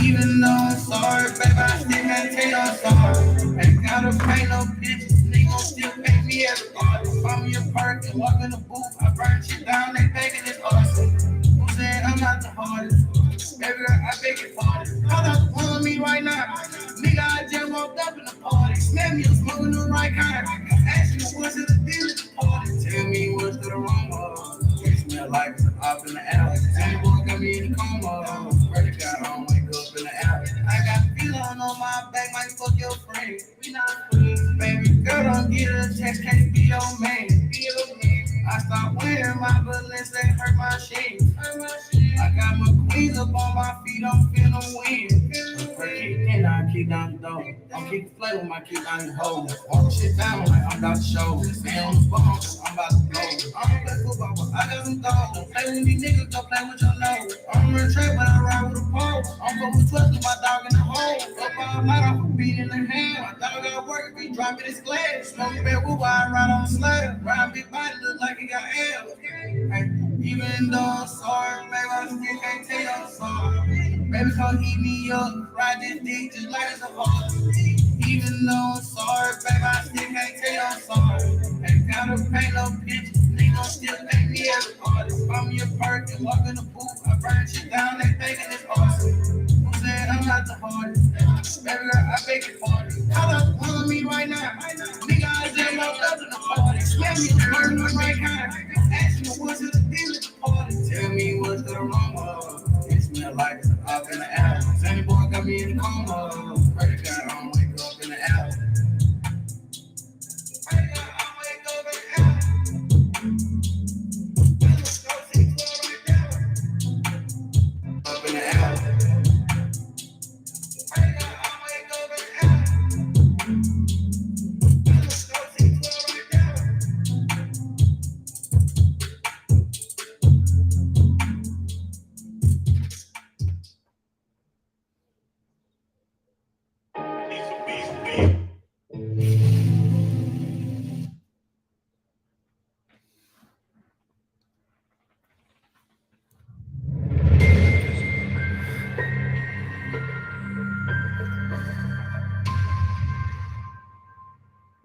Even though I'm sorry, baby, I still can't tell you I'm sorry. Ain't gotta paint no pictures, nigga still pay me as a artist. Find me a perk and walk in the booth, I burn shit down, they begging this awesome. Who said I'm not the hardest? Baby girl, I beg your pardon. Hold up, on me right now. Nigga, I just walked up in the party. Smell me, I'm smoking the right kind. Ask me what's in the deal at the party. Tell me what's the wrong one. It smell like it's up in the alley. Tell me boy got me in the coma. Swear to God, I don't wake up in the alley. I got feeling on my back, might fuck your friend. We not friends. Baby girl, don't get a text, can't be your man. Be your man. I start wearing my balance, they hurt my shit. I got my queens up on my feet, I'm feeling wind. And I kick down the door. I'm kick the flavor, my kick down the hole. Walk shit down like I'm about to show. Stay on the phone, I'm about to blow. I'm play football, but I got some dogs. Don't play with these niggas, don't play with your nose. I'm in a trap, but I ride with a pole. I'm going with 12 with my dog in the hole. Up all night, I'm a beat in the hand. My dog got work, if he drop it, it's glass. Smoking bad whoop, I ride on the slab. Ride big body, look like he got L. Hey, even though I'm sorry, baby, I still can't tell you I'm sorry. Baby, come eat me up, ride this dick just like it's a horse. Even though I'm sorry, baby, I still can't tell you I'm sorry. Ain't gotta paint no pictures, nigga still pay me as a artist. Find me a perk and walk in the booth, I burn shit down, they thinking it's awesome. Who said I'm not the hardest? Baby girl, I beg your pardon. Hold up, on me right now. Nigga, I just walked up in the party. Smell me, burn the right kind. Ask me what's in the deal at the party. Tell me what's the wrong one. It smell like it's up in the alley. Sandy boy got me in the coma. Pray to God, I don't wake up in the alley. Pray to God, I don't wake up in the alley. Let's go see Tory right now. Up in the alley. Pray to God, I don't wake up in the alley. Let's go see Tory right now.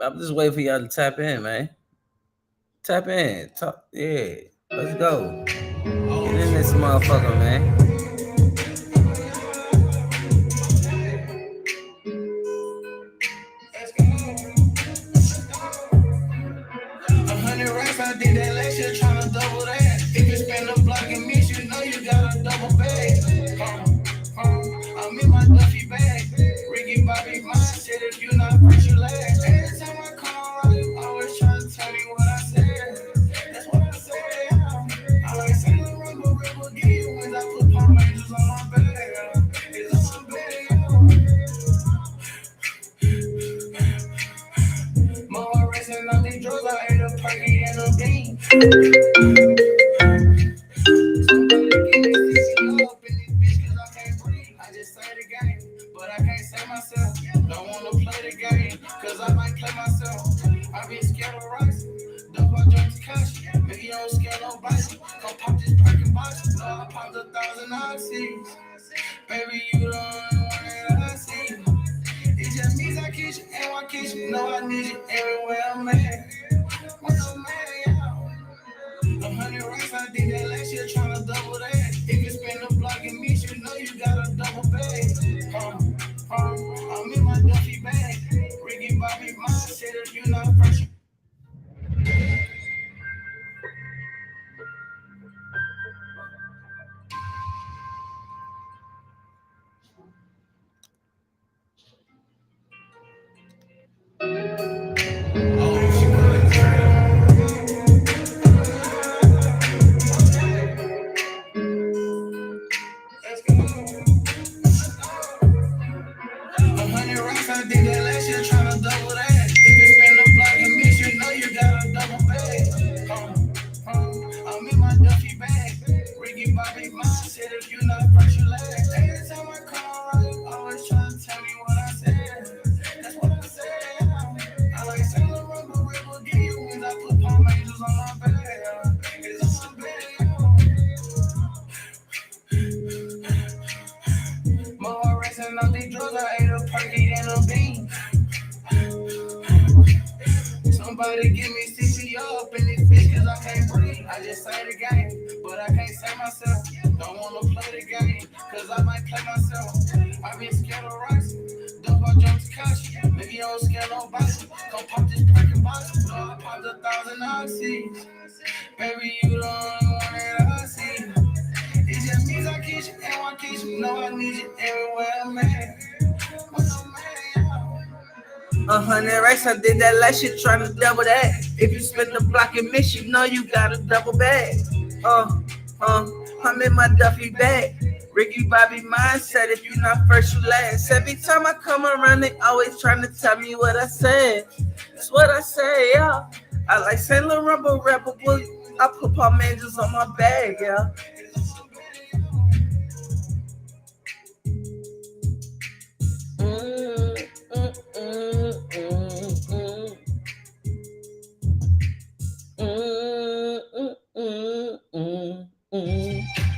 I'm just waiting for y'all to tap in, man. Tap in. Talk. Yeah. Let's go. Get in this motherfucker, man. I did that last year, tryna double that. If you spend a block and miss, you know you got a double bag. I'm in my Duffy bag. Ricky Bobby, mine said if you not first, you last. Every time I call, you always try to tell me what I said. That's what I said. I like saying the rumble, river, give you wins. I put Palm Angels on my bed. It's on my bed. Mama racing on these drugs, I ate a perky and a bean. Somebody give me 50 up in this bitch cause I can't breathe. I just say the game, but I can't say myself. Don't wanna play the game, cause I might play myself. I be scared of rice, duck my joints cash. Maybe you don't scare nobody. Come pop this perky box. No, I popped 1,000 oxys. Baby, you the only one that I see. It just means I kiss you and I kiss you. No, I need you everywhere I'm at. When I'm at, yeah. 100 racks, I did that last year, tryna double that. If you spend a block and miss, you know you got a double bag. I'm in my Duffy bag. Ricky Bobby, mine said if you not first. I did that last year, tryna double that. If you spend a block and miss, you know you got a double bag. I'm in my Duffy bag. Ricky Bobby, mine said if you not first, you last. Every time I call, you always try to tell me what I said. That's what I said. I like saying the rumble, river, give you wins. I put Palm Angels on my bed. It's on my bed. big drugs, I ate a perky and a bean. Somebody give me CPR up in this bitch cause I can't breathe. I just say the game, but I can't say myself. Don't wanna play the game, cause I might play myself. I been scared of rocks, dump on jumps cash. Maybe you don't scare nobody. Come pop this perkin' box. I popped 1,000 oxys. Baby, you the only one that I see. It just means I keep you and I keep you. Know I need you everywhere I'm at. 100 racks, I did that last shit, trying to double that. If you spin the block and miss, you know you got a double bag. I'm in my Duffy bag. Ricky Bobby mindset, if you not first, you last. Every time I come around, they always trying to tell me what I said. That's what I say, yeah. I like Saint Laurent, but rapper, I put Palm Angels on my bag, yeah.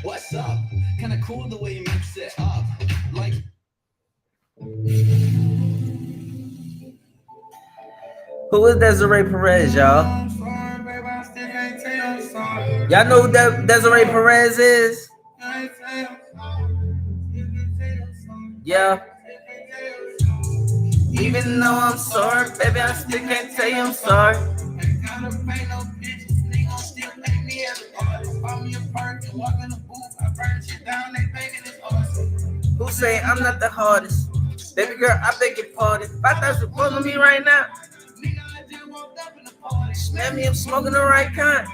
What's up? Kinda cool the way you mix it up. Like who is Desiree Perez, y'all? Y'all know who Desiree Perez is? Yeah. Even though I'm sorry, baby, I still can't tell you I'm sorry. Who say I'm not the hardest? Baby girl, I beg your pardon. 5,000 on me right now. Smell me, I'm smoking the right kind.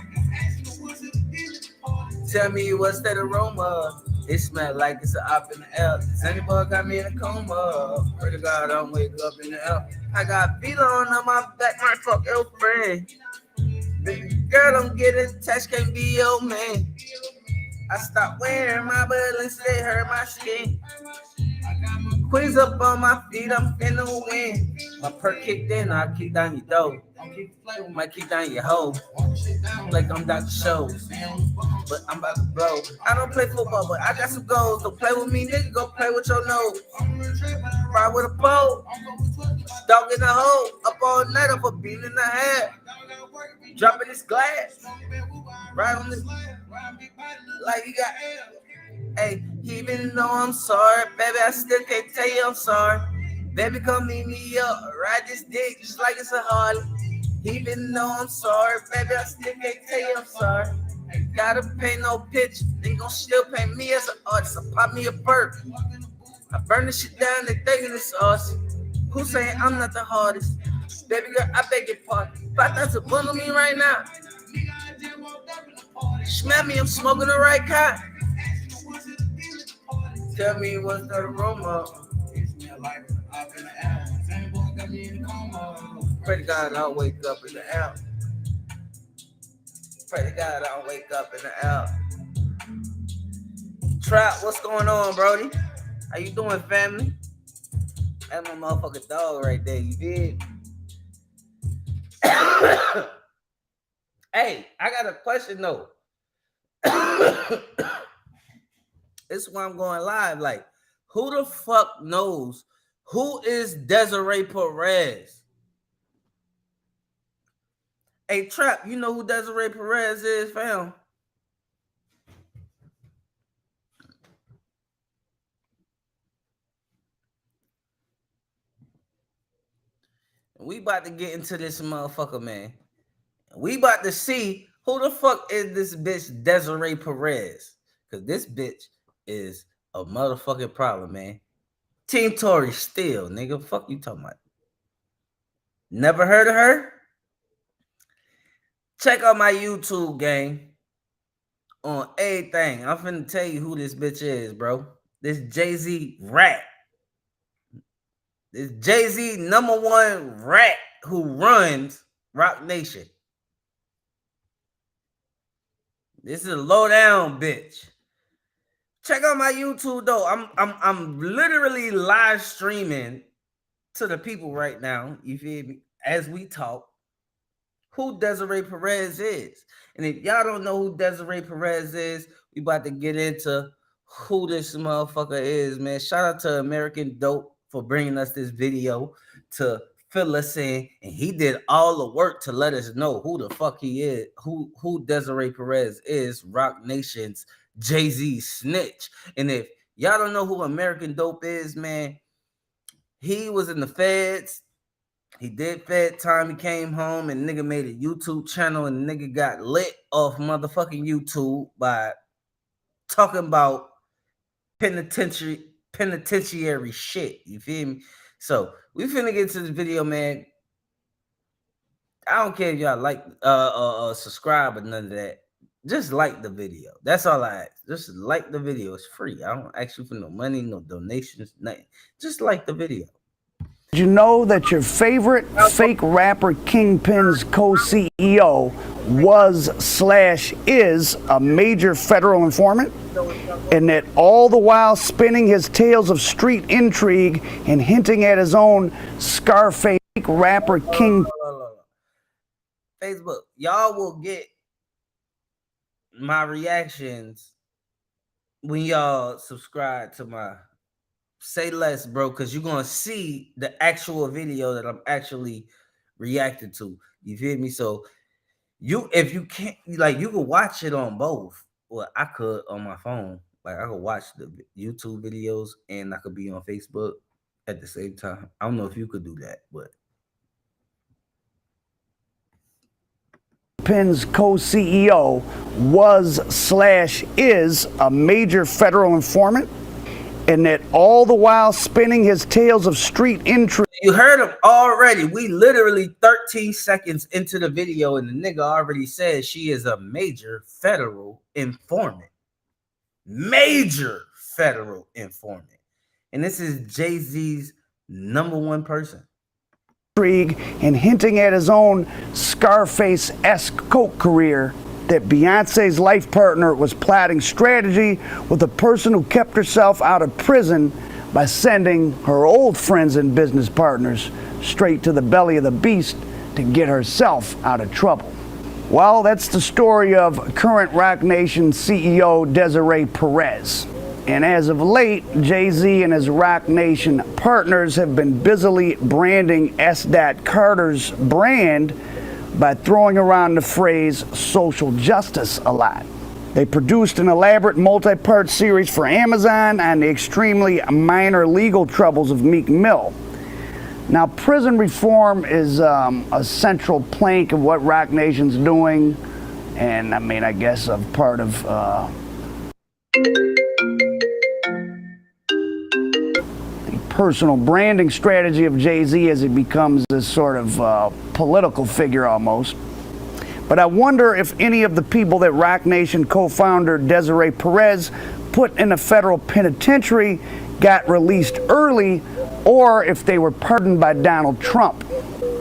Tell me what's that aroma? It smell like it's an op in the air. Anybody got me in a coma. Pray to God I don't wake up in the air. I got beat on my back, my fuck your friend. Baby girl, don't get attached, can't be your man. I stopped wearing my buttons, they hurt my skin. Quiz up on my feet, I'm finna win. My perk kicked in, I kick down your door. Might kick down your hoe. Like I'm Dr. Shows. But I'm about to blow. I don't play football, but I got some goals. Don't play with me, nigga, go play with your nose. Ride with a pole. Dog in the hole. Up all night, up a beat in the head. Dropping this glass. Right on this. Like you got. Hey, even though I'm sorry, baby, I still can't tell you I'm sorry. Baby, come meet me up, ride this dick just like it's a Harley. Even though I'm sorry, baby, I still can't tell you I'm sorry. Gotta pay no picture, they gon' still pay me as an artist. I pop me a perk, I burn this shit down, they thinking it's us. Who saying I'm not the hardest? Baby girl, I beg your pardon. 5,000 bun on me right now. Smell me, I'm smoking the right kind. Tell me what's the aroma? Pray to God I'll wake up in the air. Pray to God I'll wake up in the air. Trap, what's going on, Brody? How you doing, family? That's my motherfucking dog right there, you did? Hey, I got a question though. This is why I'm going live. Like, who the fuck knows who is Desiree Perez? Hey, Trap, you know who Desiree Perez is, fam? We about to get into this motherfucker, man. We about to see who the fuck is this bitch Desiree Perez. Because this bitch is a motherfucking problem, man. Team Tory still, nigga. Fuck you talking about? Never heard of her? Check out my YouTube gang on everything. I'm finna tell you who this bitch is, bro. This Jay-Z rat. This Jay-Z #1 rat who runs Rock Nation. This is a low down bitch. Check out my YouTube though. I'm literally live streaming to the people right now. You feel me? As we talk, who Desiree Perez is. And if y'all don't know who Desiree Perez is, we about to get into who this motherfucker is, man. Shout out to American Dope for bringing us this video to fill us in, and he did all the work to let us know who the fuck he is, who Desiree Perez is, Rock Nation's Jay-Z snitch. And if y'all don't know who American Dope is, man, he was in the feds. He did Fed time. He came home and nigga made a YouTube channel, and nigga got lit off motherfucking YouTube by talking about penitentiary shit. You feel me? So we finna get to this video, man. I don't care if y'all like subscribe or none of that. Just like the video. That's all I ask. Just like the video. It's free. I don't ask you for no money, no donations, nothing. Just like the video. Did you know that your favorite fake rapper Kingpin's co-CEO was/is a major federal informant? And that all the while spinning his tales of street intrigue and hinting at his own Scarface rapper King. Facebook, y'all will get my reactions when y'all subscribe to my Say Less, bro, because you're gonna see the actual video that I'm actually reacting to. You feel me? So if you can't, like, you can watch it on both. Well, I could on my phone. Like, I could watch the YouTube videos and I could be on Facebook at the same time. I don't know if you could do that, but Kingpin's co-CEO was/is a major federal informant, and that all the while spinning his tales of street intrigue. You heard him already. We literally 13 seconds into the video, and the nigga already said she is a major federal informant. Major federal informant. And this is Jay-Z's #1 person. And hinting at his own Scarface-esque coke career, that Beyonce's life partner was plotting strategy with a person who kept herself out of prison by sending her old friends and business partners straight to the belly of the beast to get herself out of trouble. Well, that's the story of current Rock Nation CEO Desiree Perez. And as of late, Jay-Z and his Rock Nation partners have been busily branding S. Carter's brand by throwing around the phrase social justice a lot. They produced an elaborate multi-part series for Amazon on the extremely minor legal troubles of Meek Mill. Now, prison reform is a central plank of what Rock Nation's doing, and I mean, I guess a part of the personal branding strategy of Jay-Z as he becomes this sort of political figure almost. But I wonder if any of the people that Rock Nation co-founder Desiree Perez put in a federal penitentiary got released early, or if they were pardoned by Donald Trump,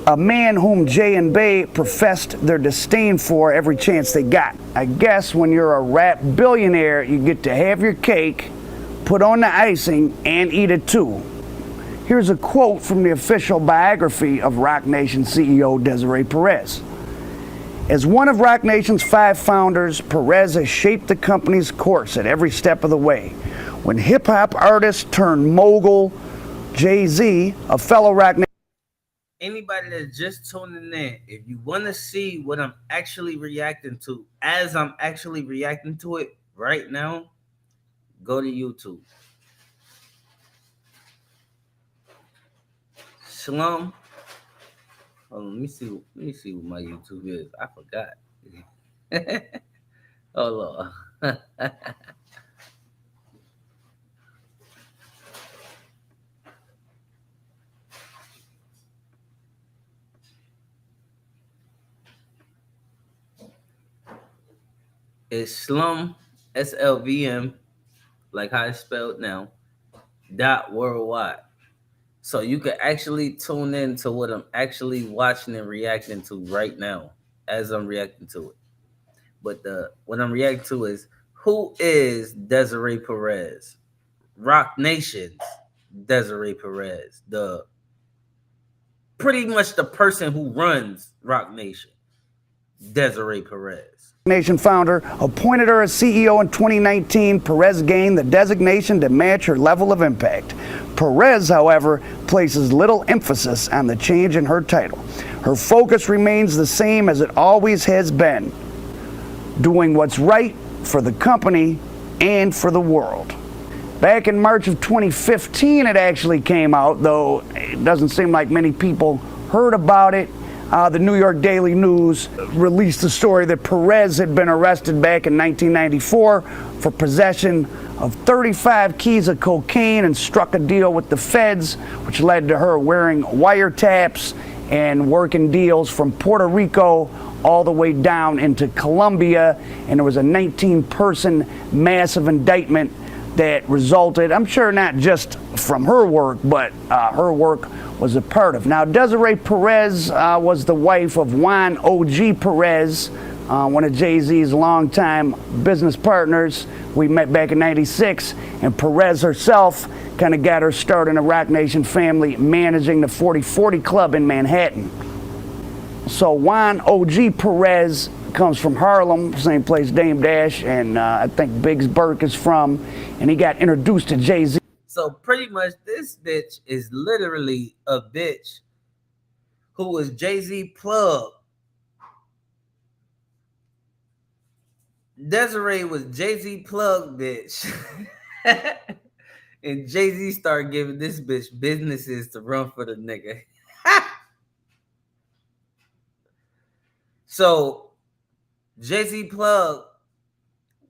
a man whom Jay and Bay professed their disdain for every chance they got. I guess when you're a rap billionaire, you get to have your cake, put on the icing, and eat it too. Here's a quote from the official biography of Rock Nation CEO Desiree Perez. As one of Rock Nation's 5 founders, Perez has shaped the company's course at every step of the way. When hip-hop artist turned mogul Jay-Z, a fellow Rock Nation... Anybody that's just tuning in, if you want to see what I'm actually reacting to, as I'm actually reacting to it right now, go to YouTube. Shalom. Hold on, let me see what my YouTube is. I forgot. Hold on. It's Slum, SLVM, like how it's spelled now, .worldwide. So you can actually tune in to what I'm actually watching and reacting to right now as I'm reacting to it. But what I'm reacting to is, who is Desiree Perez? Rock Nation's Desiree Perez, pretty much the person who runs Rock Nation, Desiree Perez. Nation founder, appointed her as CEO in 2019. Perez gained the designation to match her level of impact. Perez, however, places little emphasis on the change in her title. Her focus remains the same as it always has been, doing what's right for the company and for the world. Back in March of 2015, it actually came out, though it doesn't seem like many people heard about it. The New York Daily News released the story that Perez had been arrested back in 1994 for possession of 35 keys of cocaine and struck a deal with the feds, which led to her wearing wiretaps and working deals from Puerto Rico all the way down into Colombia. And there was a 19-person massive indictment that resulted, I'm sure not just from her work, but her work was a part of. Now, Desiree Perez was the wife of Juan O.G. Perez, one of Jay-Z's longtime business partners. We met back in '96, and Perez herself kind of got her start in the Roc Nation family, managing the 4040 Club in Manhattan. So Juan O.G. Perez comes from Harlem, same place Dame Dash and I think Biggs Burke is from, and he got introduced to Jay-Z. So pretty much this bitch is literally a bitch who was Jay-Z plug. Desiree was Jay-Z plug bitch. And Jay-Z started giving this bitch businesses to run for the nigga. So Jay-Z plug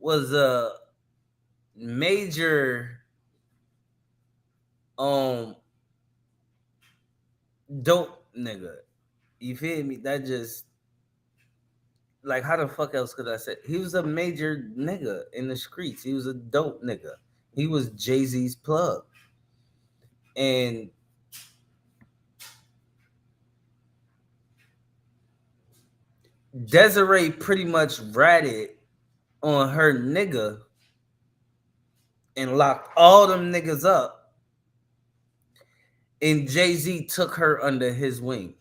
was a major dope nigga. You feel me? That just, like, how the fuck else could I say? He was a major nigga in the streets. He was a dope nigga. He was Jay-Z's plug. And Desiree pretty much ratted on her nigga and locked all them niggas up. And Jay-Z took her under his wing.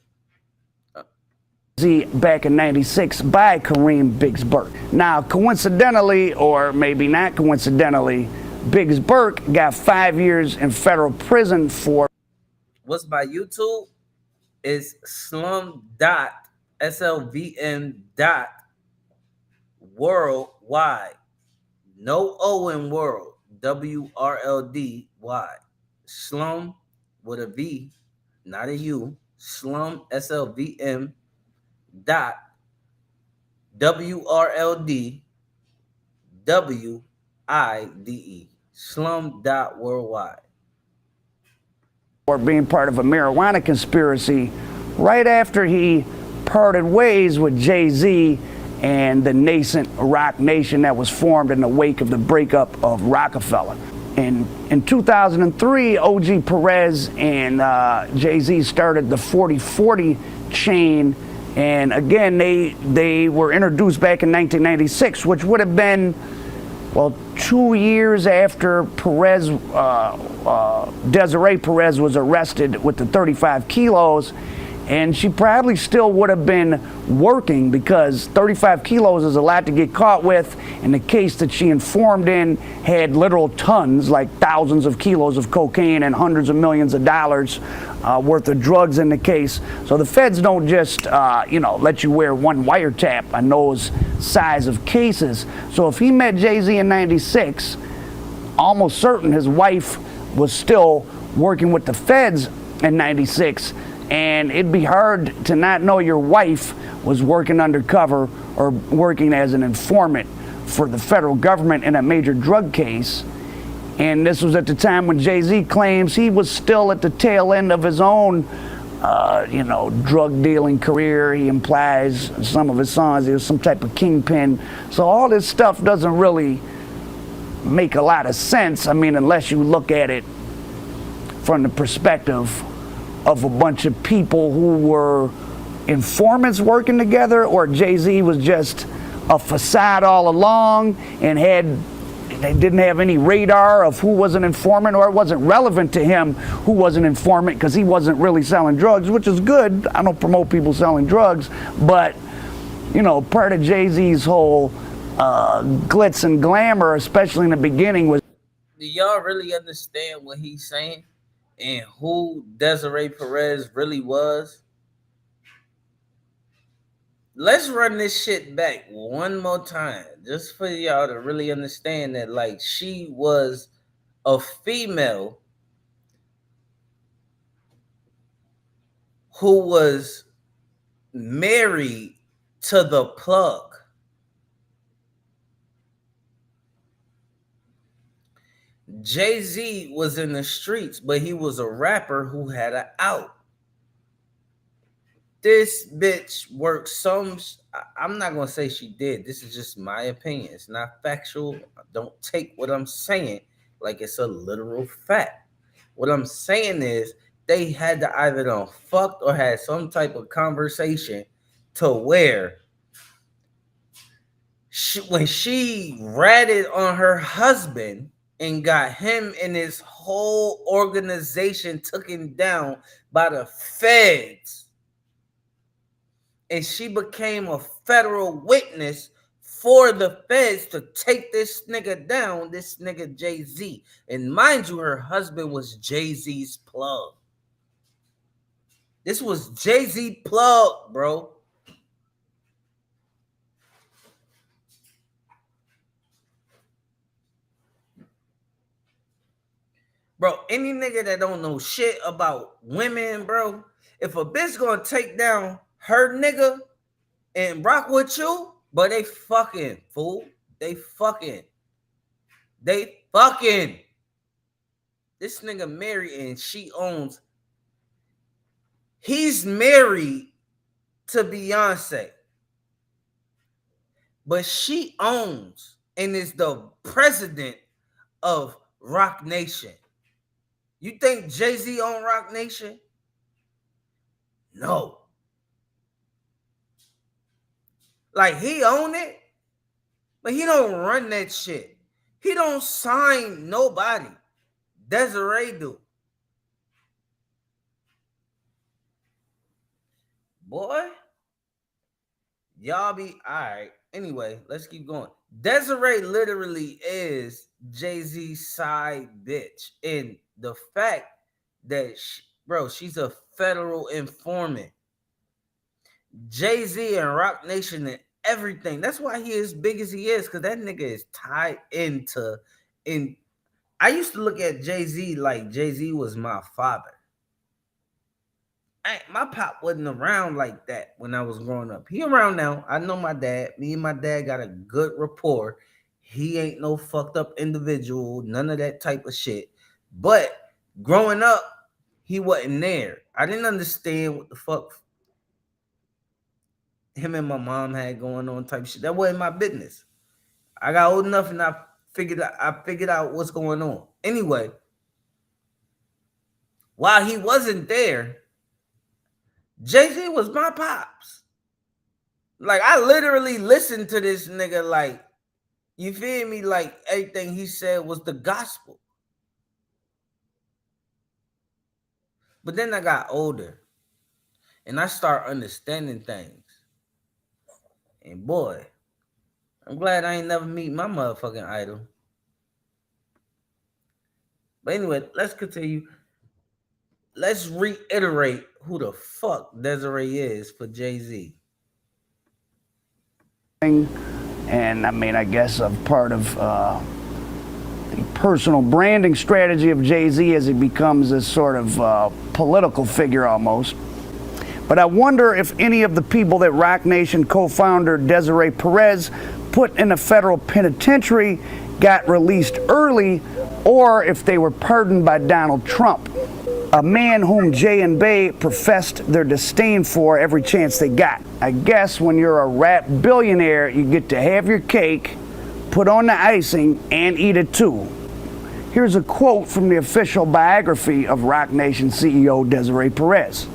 Back in '96 by Kareem Biggs Burke. Now, coincidentally, or maybe not coincidentally, Biggs Burke got 5 years in federal prison for. What's my YouTube? Is slum.slvn.worldwide. No O in world. WRLDY. Slum with a V, not a U. Slum SLVM dot WRLDWIDE. Slum dot worldwide. Or being part of a marijuana conspiracy right after he parted ways with Jay-Z and the nascent Roc Nation that was formed in the wake of the breakup of Rockefeller. And in 2003, O.G. Perez and Jay-Z started the 4040 chain. And again, they were introduced back in 1996, which would have been, well, 2 years after Perez, Desiree Perez was arrested with the 35 kilos. And she probably still would have been working because 35 kilos is a lot to get caught with. And the case that she informed in had literal tons, like thousands of kilos of cocaine and hundreds of millions of dollars worth of drugs in the case. So the feds don't just, let you wear one wiretap on those size of cases. So if he met Jay-Z in '96, almost certain his wife was still working with the feds in '96. And it'd be hard to not know your wife was working undercover or working as an informant for the federal government in a major drug case. And this was at the time when Jay-Z claims he was still at the tail end of his own, drug dealing career. He implies in some of his songs he was some type of kingpin. So all this stuff doesn't really make a lot of sense. I mean, unless you look at it from the perspective of a bunch of people who were informants working together, or Jay-Z was just a facade all along and they didn't have any radar of who was an informant, or it wasn't relevant to him who was an informant because he wasn't really selling drugs, which is good. I don't promote people selling drugs, but you know, part of Jay-Z's whole glitz and glamour, especially in the beginning, was. Do y'all really understand what he's saying and who Desiree Perez really was? Let's run this shit back one more time, just for y'all to really understand that, like, she was a female who was married to the plug. Jay-Z was in the streets, but he was a rapper who had an out. This bitch worked some. I'm not gonna say she did. This is just my opinion. It's not factual. Don't take what I'm saying like it's a literal fact. What I'm saying is they had to either done fucked or had some type of conversation to where when she ratted on her husband and got him and his whole organization taken down by the feds, and she became a federal witness for the feds to take this nigga down, this nigga Jay-Z. And mind you, her husband was Jay-Z's plug. This was Jay-Z plug, bro. Bro, any nigga that don't know shit about women, bro, if a bitch gonna take down her nigga and rock with you, but they fucking, fool. They fucking. This nigga married and she owns. He's married to Beyonce, but she owns and is the president of Rock Nation. You think Jay-Z own Rock Nation? No. Like, he own it, but he don't run that shit. He don't sign nobody. Desiree do. Boy, y'all be all right. Anyway, let's keep going. Desiree literally is Jay-Z's side bitch. And the fact that, she's a federal informant. Jay-Z and Rock Nation and everything. That's why he is big as he is, because that nigga is tied into. And I used to look at Jay-Z like Jay-Z was my father. My pop wasn't around like that when I was growing up. He around now. I know my dad. Me and my dad got a good rapport. He ain't no fucked up individual, none of that type of shit. But growing up, he wasn't there. I didn't understand what the fuck him and my mom had going on type shit. That wasn't my business. I got old enough and I figured out what's going on. Anyway, while he wasn't there, Jay-Z was my pops. Like, I literally listened to this nigga like, you feel me? Like, everything he said was the gospel. But then I got older and I start understanding things. And boy, I'm glad I ain't never meet my motherfucking idol. But anyway, let's continue. Let's reiterate who the fuck Desiree is for Jay-Z. And I mean, I guess a part of the personal branding strategy of Jay-Z as he becomes this sort of political figure almost. But I wonder if any of the people that Rock Nation co-founder Desiree Perez put in a federal penitentiary got released early, or if they were pardoned by Donald Trump, a man whom Jay and Bay professed their disdain for every chance they got. I guess when you're a rap billionaire, you get to have your cake, put on the icing, and eat it too. Here's a quote from the official biography of Rock Nation CEO Desiree Perez.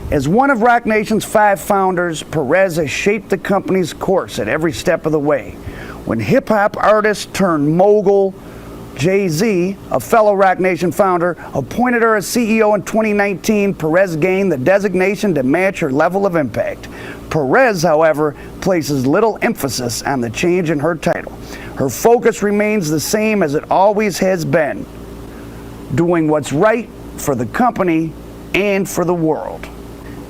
As one of Rock Nation's 5 founders, Perez has shaped the company's course at every step of the way. When hip-hop artist turned mogul Jay-Z, a fellow Roc Nation founder, appointed her as CEO in 2019. Perez gained the designation to match her level of impact. Perez, however, places little emphasis on the change in her title. Her focus remains the same as it always has been: doing what's right for the company and for the world.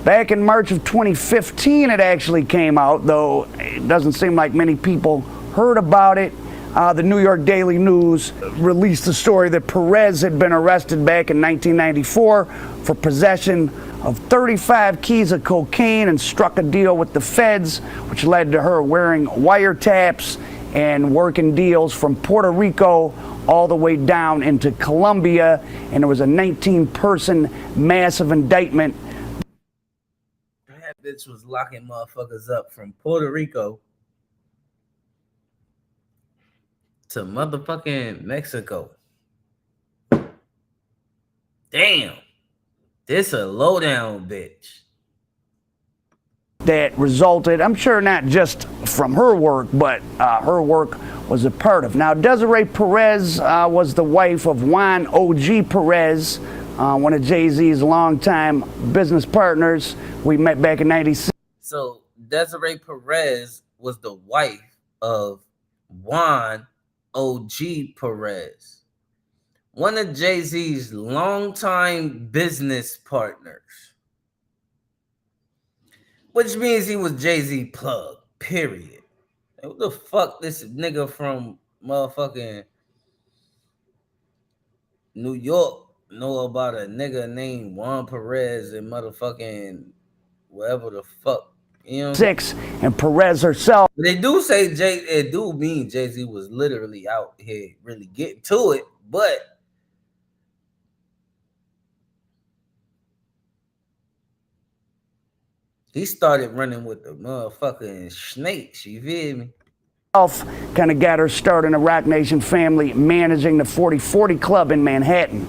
Back in March of 2015, it actually came out, though it doesn't seem like many people heard about it. The New York Daily News released the story that Perez had been arrested back in 1994 for possession of 35 keys of cocaine and struck a deal with the feds, which led to her wearing wiretaps and working deals from Puerto Rico all the way down into Colombia. And there was a 19-person massive indictment. That bitch was locking motherfuckers up from Puerto Rico to motherfucking Mexico. Damn. This a lowdown bitch. That resulted, I'm sure not just from her work, but her work was a part of. Now, Desiree Perez was the wife of Juan O.G. Perez, one of Jay-Z's longtime business partners. We met back in 96. So Desiree Perez was the wife of Juan O.G. Perez, one of Jay-Z's longtime business partners, which means he was Jay-Z plug, period. Like, what the fuck this nigga from motherfucking New York know about a nigga named Juan Perez and motherfucking whatever the fuck, you know? 6, and Perez herself. They do say it do mean Jay-Z was literally out here really getting to it, but he started running with the motherfucking snakes, you feel me? Kind of got her start in the Roc Nation family, managing the 4040 Club in Manhattan.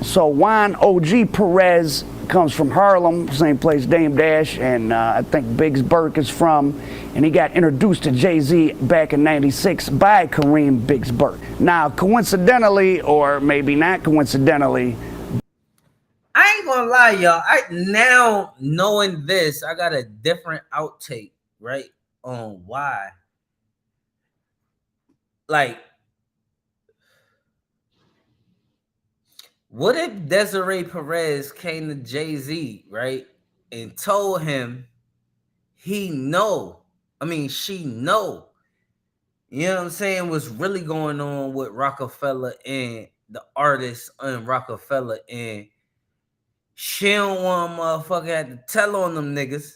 So Juan O.G. Perez comes from Harlem, same place Dame Dash and I think Biggs Burke is from, and he got introduced to Jay-Z back in '96 by Kareem Biggs Burke. Now, coincidentally, or maybe not coincidentally, I ain't gonna lie, y'all. Now knowing this, I got a different outtake, right, on why. Like, what if Desiree Perez came to Jay-Z, right, and told him she know, you know what I'm saying, what's really going on with Rockefeller and the artists on Rockefeller, and she don't want a motherfucker had to tell on them niggas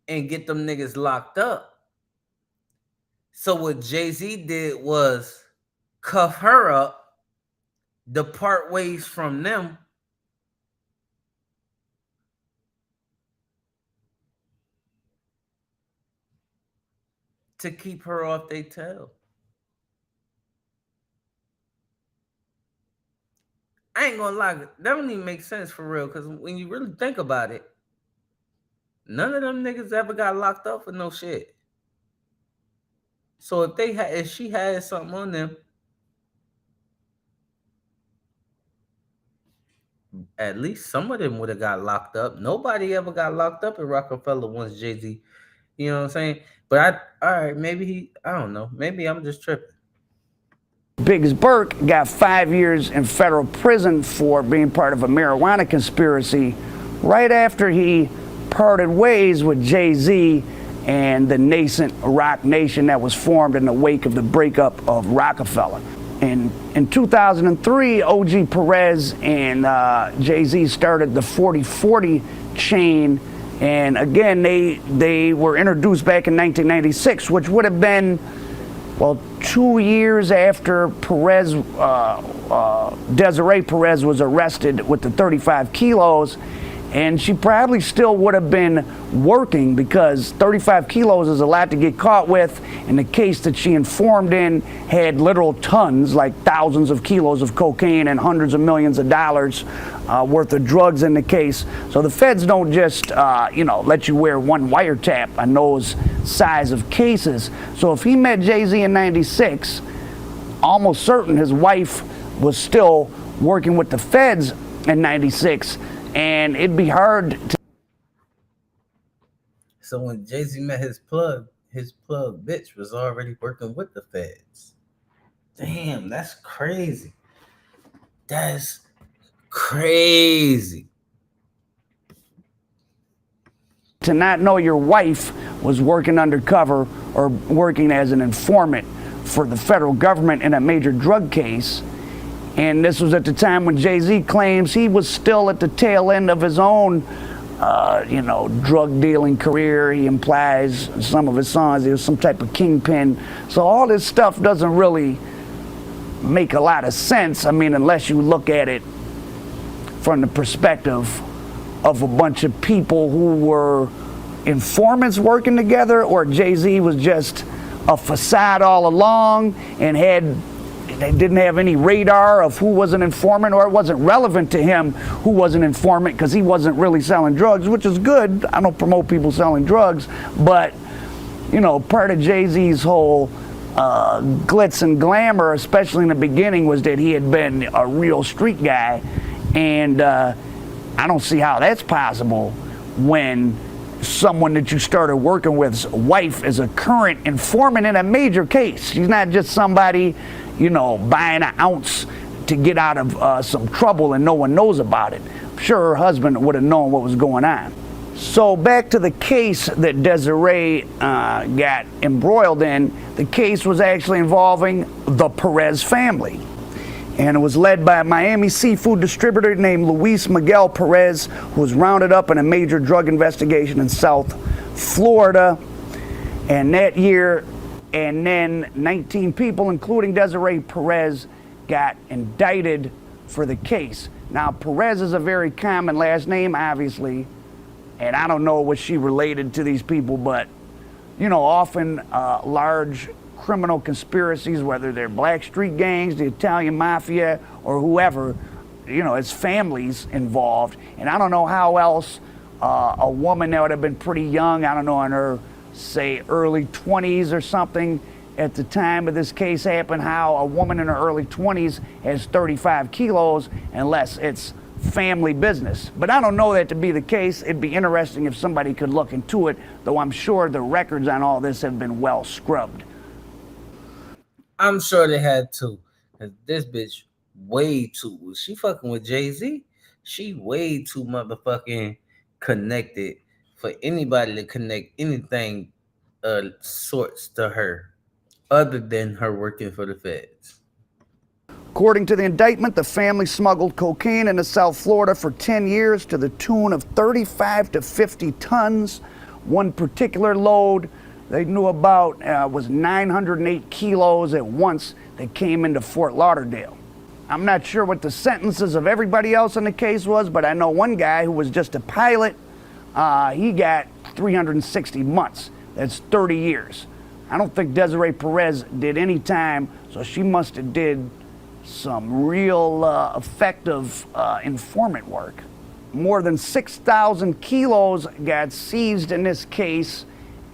and get them niggas locked up. So what Jay-Z did was cuff her up, depart ways from them, to keep her off their tail. I ain't gonna lie, that don't even make sense for real, because when you really think about it, none of them niggas ever got locked up for no shit. So if she had something on them, at least some of them would have got locked up. Nobody ever got locked up at Rockefeller once Jay-Z, you know what I'm saying? But maybe I don't know. Maybe I'm just tripping. Biggs Burke got 5 years in federal prison for being part of a marijuana conspiracy right after he parted ways with Jay-Z and the nascent Roc Nation that was formed in the wake of the breakup of Rockefeller. And in 2003, O.G. Perez and Jay-Z started the 4040 chain. And again, they were introduced back in 1996, which would have been, well, 2 years after Desiree Perez was arrested with the 35 kilos. And she probably still would have been working because 35 kilos is a lot to get caught with. And the case that she informed in had literal tons, like thousands of kilos of cocaine and hundreds of millions of dollars worth of drugs in the case. So the feds don't just, let you wear one wiretap on those size of cases. So if he met Jay-Z in 96, almost certain his wife was still working with the feds in 96. And it'd be hard to. So when Jay-Z met his plug bitch was already working with the feds. Damn, that's crazy. That's crazy. To not know your wife was working undercover or working as an informant for the federal government in a major drug case. And this was at the time when Jay-Z claims he was still at the tail end of his own, drug dealing career. He implies in some of his songs he was some type of kingpin. So all this stuff doesn't really make a lot of sense. I mean, unless you look at it from the perspective of a bunch of people who were informants working together, or Jay-Z was just a facade all along and they didn't have any radar of who was an informant, or it wasn't relevant to him who was an informant because he wasn't really selling drugs, which is good. I don't promote people selling drugs, but part of Jay-Z's whole glitz and glamour, especially in the beginning, was that he had been a real street guy. And I don't see how that's possible when someone that you started working with's wife is a current informant in a major case. She's not just somebody, buying an ounce to get out of some trouble and no one knows about it. I'm sure her husband would have known what was going on. So back to the case that Desiree got embroiled in. The case was actually involving the Perez family. And it was led by a Miami seafood distributor named Luis Miguel Perez, who was rounded up in a major drug investigation in South Florida. And that year, and then 19 people, including Desiree Perez, got indicted for the case. Now, Perez is a very common last name, obviously, and I don't know what she related to these people, but, often large criminal conspiracies, whether they're black street gangs, the Italian mafia, or whoever, it's families involved. And I don't know how else a woman that would have been pretty young, I don't know, in her, say, early 20s or something at the time of this case happened, how a woman in her early 20s has 35 kilos unless it's family business. But I don't know that to be the case. It'd be interesting if somebody could look into it, though I'm sure the records on all this have been well scrubbed. I'm sure they had to. Cause this bitch way too. Was she fucking with Jay-Z? She way too motherfucking connected for anybody to connect anything sorts to her, other than her working for the feds. According to the indictment, the family smuggled cocaine into South Florida for 10 years to the tune of 35 to 50 tons. One particular load they knew about was 908 kilos at once that came into Fort Lauderdale. I'm not sure what the sentences of everybody else in the case was, but I know one guy who was just a pilot, he got 360 months. That's 30 years. I don't think Desiree Perez did any time, so she must have did some real effective informant work. More than 6,000 kilos got seized in this case,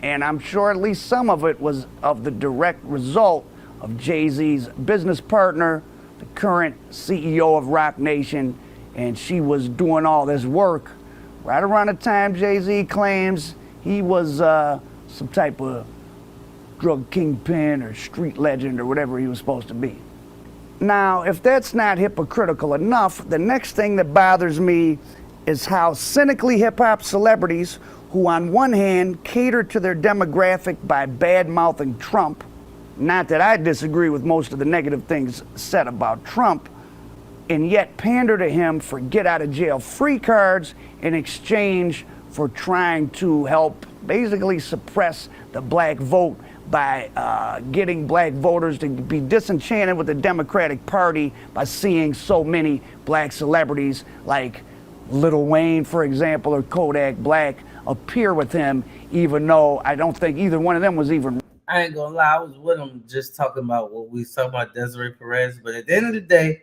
and I'm sure at least some of it was of the direct result of Jay-Z's business partner, the current CEO of Roc Nation, and she was doing all this work right around the time Jay-Z claims he was some type of drug kingpin or street legend or whatever he was supposed to be. Now, if that's not hypocritical enough, the next thing that bothers me is how cynically hip-hop celebrities, who on one hand cater to their demographic by bad-mouthing Trump, not that I disagree with most of the negative things said about Trump, and yet pander to him for get-out-of-jail-free cards in exchange for trying to help basically suppress the black vote by getting black voters to be disenchanted with the Democratic Party by seeing so many black celebrities like Lil Wayne, for example, or Kodak Black appear with him, even though I don't think either one of them was even. I ain't gonna lie, I was with him just talking about what we was talking about Desiree Perez. But at the end of the day,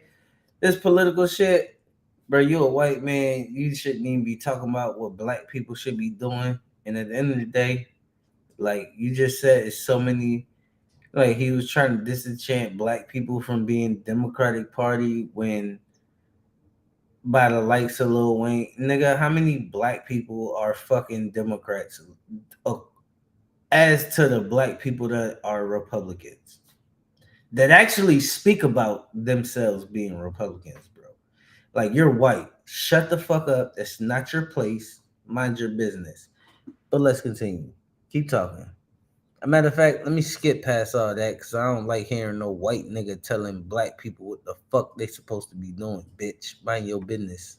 this political shit, bro, you a white man, you shouldn't even be talking about what black people should be doing. And at the end of the day, like you just said, it's so many. Like he was trying to disenchant black people from being Democratic Party when by the likes of Lil Wayne. Nigga, how many black people are fucking Democrats? As to the black people that are Republicans that actually speak about themselves being Republicans, bro. Like you're white. Shut the fuck up. That's not your place. Mind your business. But let's continue. Keep talking. A matter of fact, let me skip past all that because I don't like hearing no white nigga telling black people what the fuck they supposed to be doing, bitch. Mind your business.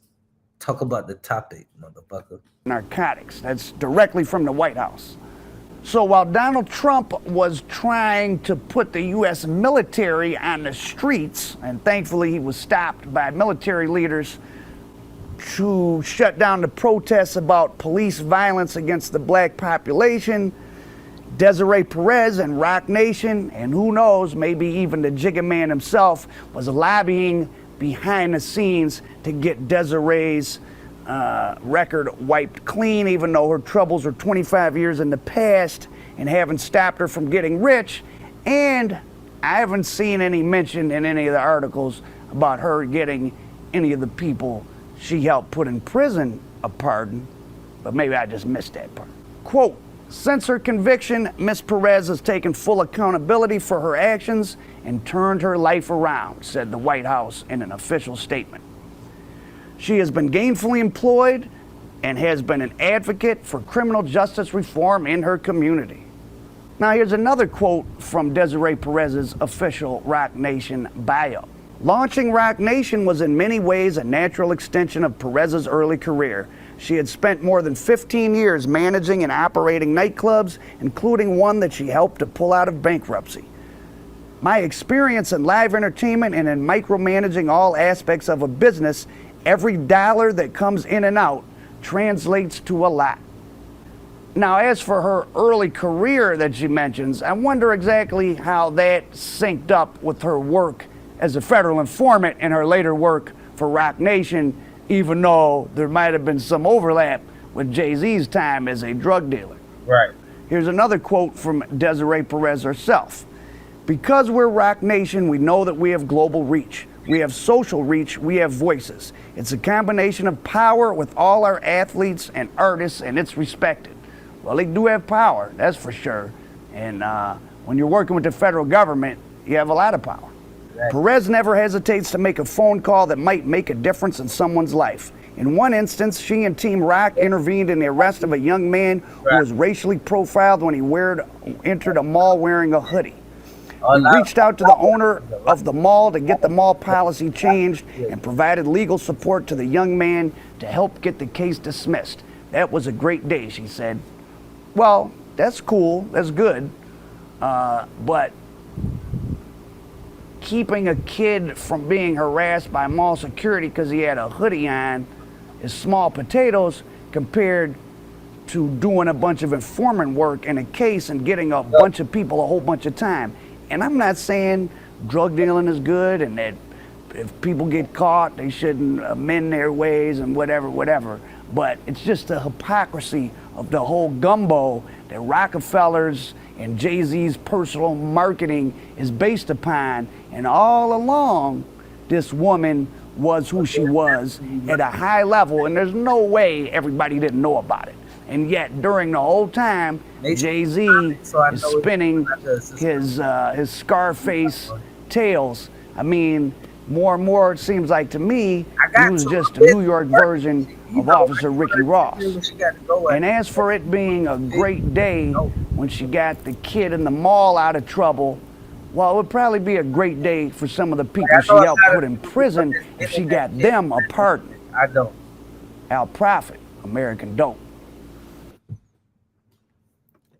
Talk about the topic, motherfucker. Narcotics. That's directly from the White House. So while Donald Trump was trying to put the U.S. military on the streets, and thankfully he was stopped by military leaders to shut down the protests about police violence against the black population, Desiree Perez and Roc Nation, and who knows, maybe even the Jigga Man himself, was lobbying behind the scenes to get Desiree's record wiped clean, even though her troubles are 25 years in the past and haven't stopped her from getting rich. And I haven't seen any mention in any of the articles about her getting any of the people she helped put in prison a pardon, but maybe I just missed that part. Quote, since her conviction, Ms. Perez has taken full accountability for her actions and turned her life around, said the White House in an official statement. She has been gainfully employed and has been an advocate for criminal justice reform in her community. Now here's another quote from Desiree Perez's official Roc Nation bio. Launching Roc Nation was in many ways a natural extension of Perez's early career. She had spent more than 15 years managing and operating nightclubs, including one that she helped to pull out of bankruptcy. My experience in live entertainment and in micromanaging all aspects of a business, every dollar that comes in and out translates to a lot. Now, as for her early career that she mentions, I wonder exactly how that synced up with her work as a federal informant and her later work for Roc Nation, even though there might have been some overlap with Jay-Z's time as a drug dealer. Right. Here's another quote from Desiree Perez herself. Because we're Roc Nation, we know that we have global reach. We have social reach, we have voices. It's a combination of power with all our athletes and artists, and it's respected. Well, they do have power, that's for sure. And when you're working with the federal government, you have a lot of power. Right. Perez never hesitates to make a phone call that might make a difference in someone's life. In one instance, she and Team Roc intervened in the arrest of a young man who was racially profiled when he entered a mall wearing a hoodie. We reached out to the owner of the mall to get the mall policy changed and provided legal support to the young man to help get the case dismissed. That was a great day, she said. Well, that's cool, that's good, but keeping a kid from being harassed by mall security because he had a hoodie on is small potatoes compared to doing a bunch of informant work in a case and getting a bunch of people a whole bunch of time. And I'm not saying drug dealing is good and that if people get caught, they shouldn't amend their ways and whatever. But it's just the hypocrisy of the whole gumbo that Rockefellers and Jay-Z's personal marketing is based upon. And all along, this woman was who she was at a high level, and there's no way everybody didn't know about it. And yet, during the whole time, Jay-Z is spinning his Scarface tales. I mean, more and more it seems like to me, he was just a New York version of Officer Ricky Ross. And as for it being a great day when she got the kid in the mall out of trouble, well, it would probably be a great day for some of the people she helped put in prison if she got them a pardon. I don't. Al Prophet, American Dope.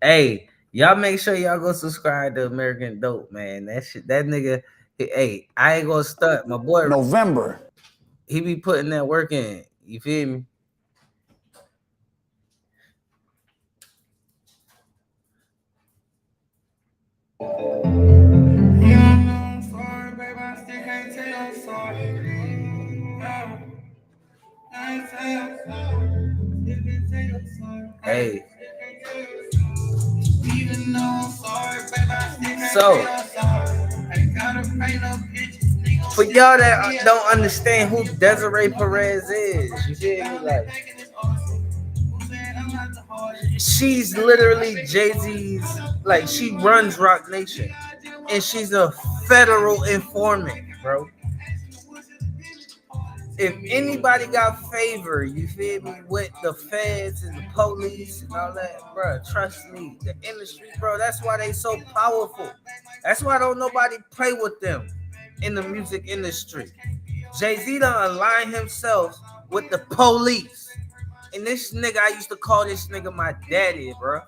Hey, y'all make sure y'all go subscribe to American Dope, man. That shit, that nigga, hey, I ain't gonna stunt. My boy November. He be putting that work in. You feel me? I'm sorry, baby, I still can't tell you I'm sorry. I ain't tell you I'm sorry. Still can't tell you I'm sorry. Hey. Even though I'm sorry, baby, I still can't So, tell you I'm sorry. I ain't gotta paint no pictures, nigga. for y'all that don't understand who Desiree Perez is, you feel me? Like, she's literally Jay-Z's, like, she runs Rock Nation. And she's a federal informant, bro. If anybody got favor, you feel me, with the feds and the police and all that, bro, trust me, the industry, bro, that's why they so powerful. That's why don't nobody play with them in the music industry. Jay-Z done align himself with the police. And this nigga, I used to call this nigga my daddy, bro.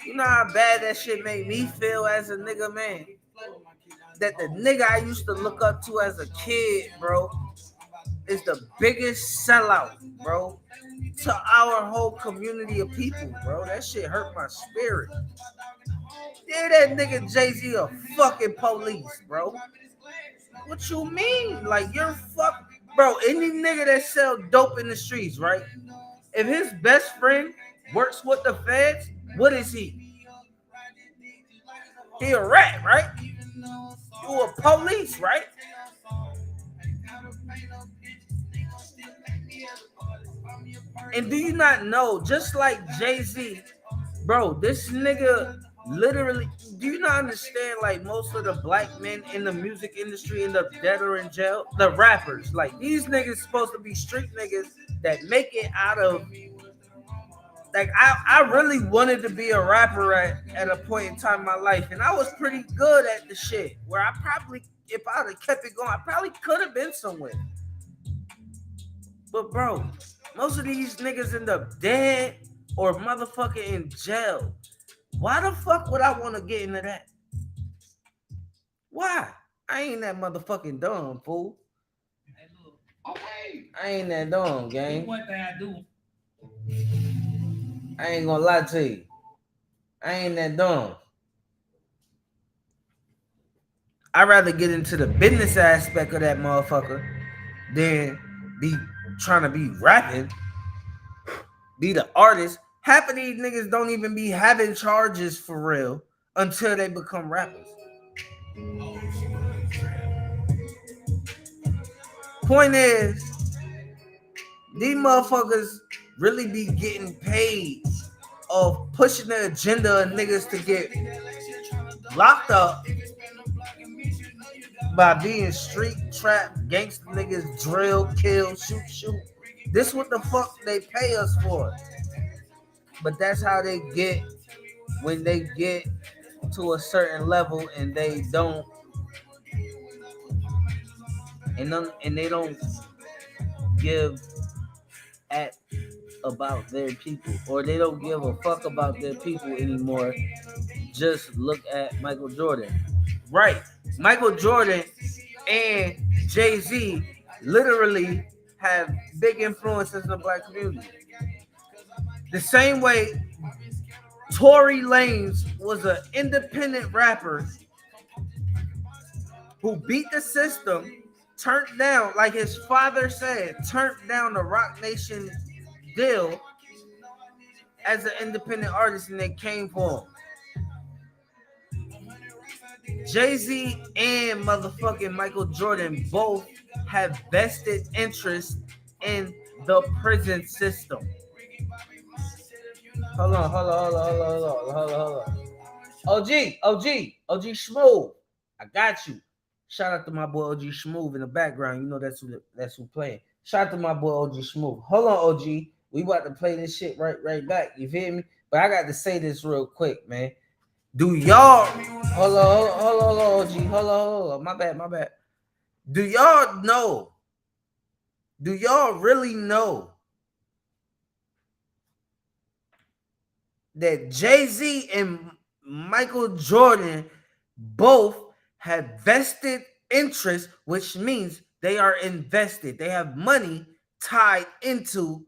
You know how bad that shit made me feel as a nigga, man? That the nigga I used to look up to as a kid, bro, is the biggest sellout, bro, to our whole community of people, bro. That shit hurt my spirit. Yeah, that nigga Jay-Z a fucking police, bro. What you mean? Like, you're fuck, bro. Any nigga that sell dope in the streets, right? If his best friend works with the feds, what is he? He a rat, right? You a police, right? And do you not know, just like Jay-Z, bro, this nigga literally, do you not understand, like, most of the black men in the music industry end up dead or in jail? The rappers, like, these niggas supposed to be street niggas that make it out of, like, I really wanted to be a rapper at a point in time in my life, and I was pretty good at the shit, where I probably, if I would have kept it going, I probably could have been somewhere. But, bro, most of these niggas end up dead or motherfucking in jail. Why the fuck would I want to get into that? Why? I ain't that motherfucking dumb, fool. Okay. I ain't that dumb, gang. One thing I do. I ain't gonna lie to you. I ain't that dumb. I'd rather get into the business aspect of that motherfucker than be trying to be rapping, be the artist. Half of these niggas don't even be having charges for real until they become rappers. Point is, these motherfuckers really be getting paid of pushing the agenda of niggas to get locked up by being street trap gangster niggas, drill, kill, shoot. This what the fuck they pay us for. But that's how they get when they get to a certain level and they don't and they don't give at about their people, or they don't give a fuck about their people anymore. Just look at Michael Jordan. Right. Michael Jordan and Jay-Z literally have big influences in the black community. The same way Tory Lanez was an independent rapper who beat the system, turned down, like his father said, turned down the Rock Nation deal as an independent artist, and they came for him. Jay-Z and motherfucking Michael Jordan both have vested interest in the prison system. Hold on. OG Schmoove. I got you. Shout out to my boy OG Schmoove in the background. You know that's who playing. Shout out to my boy OG Schmoove. Hold on, OG. We about to play this shit right back. You feel me? But I got to say this real quick, man. Do y'all hold on, OG. Hold on. My bad. Do y'all know? Do y'all really know that Jay-Z and Michael Jordan both have vested interest, which means they are invested. They have money tied into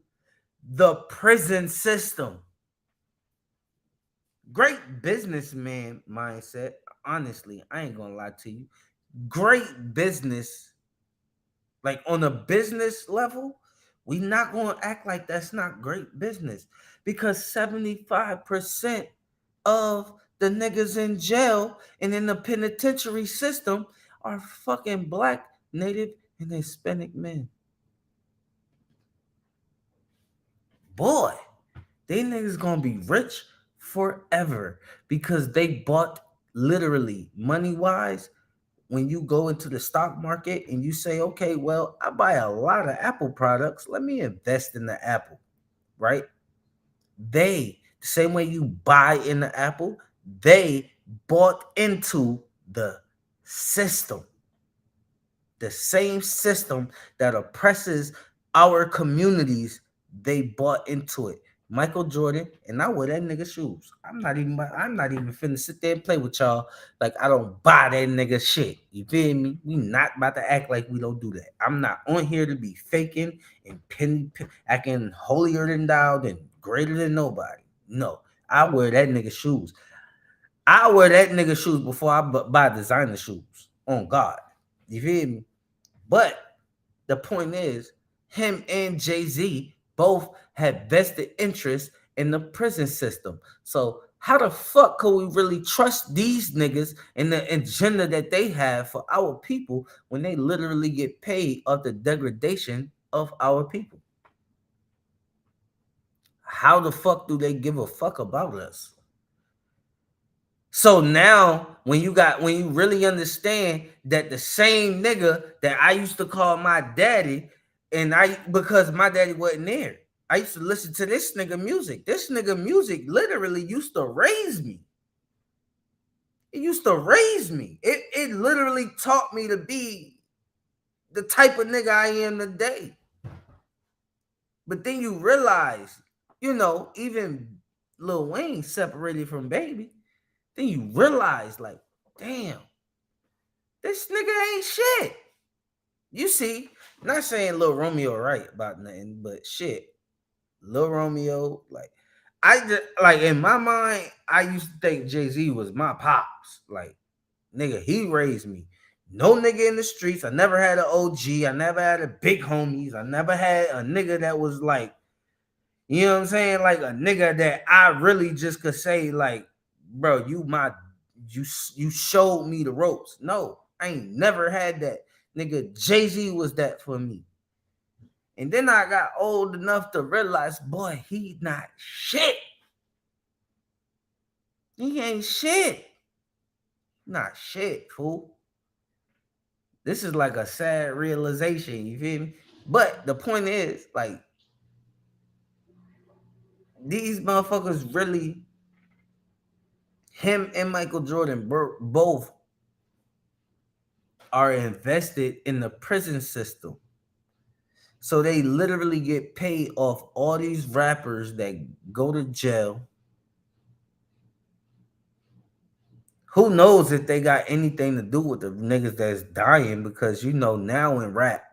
the prison system. Great businessman mindset. Honestly, I ain't gonna lie to you. Great business, like on a business level, we not gonna act like that's not great business because 75% of the niggas in jail and in the penitentiary system are fucking black, native, and Hispanic men. Boy, they niggas gonna be rich forever because they bought literally money wise. When you go into the stock market and you say, okay, well, I buy a lot of Apple products, let me invest in the Apple, right? The same way you buy in the Apple, they bought into the system, the same system that oppresses our communities. They bought into it. Michael Jordan, and I wear that nigga shoes. I'm not even finna sit there and play with y'all like I don't buy that nigga shit. You feel me? We not about to act like we don't do that. I'm not on here to be faking and acting holier than thou and greater than nobody. No, I wear that nigga shoes. I wear that nigga shoes before I buy designer shoes. On God. You feel me? But the point is, him and Jay-Z both had vested interest in the prison system. So how the fuck could we really trust these niggas and the agenda that they have for our people when they literally get paid off the degradation of our people? How the fuck do they give a fuck about us? So now when you really understand that the same nigga that I used to call my daddy, and because my daddy wasn't there, I used to listen to this nigga music. This nigga music literally used to raise me. It used to raise me. It literally taught me to be the type of nigga I am today. But then you realize, even Lil Wayne separated from Baby. Then you realize, like, damn, this nigga ain't shit. You see, not saying Lil Romeo right about nothing, but shit, Lil Romeo, like, I just, like, in my mind, I used to think Jay-Z was my pops. Like, nigga, he raised me. No nigga in the streets. I never had an OG. I never had a big homies. I never had a nigga that was like, you know what I'm saying? Like a nigga that I really just could say, like, bro, you showed me the ropes. No, I ain't never had that. Nigga, Jay-Z was that for me. And then I got old enough to realize, boy, he not shit. He ain't shit. Not shit, fool. This is like a sad realization, you feel me? But the point is, like, these motherfuckers really, him and Michael Jordan both are invested in the prison system. So they literally get paid off all these rappers that go to jail. Who knows if they got anything to do with the niggas that's dying? Because now in rap,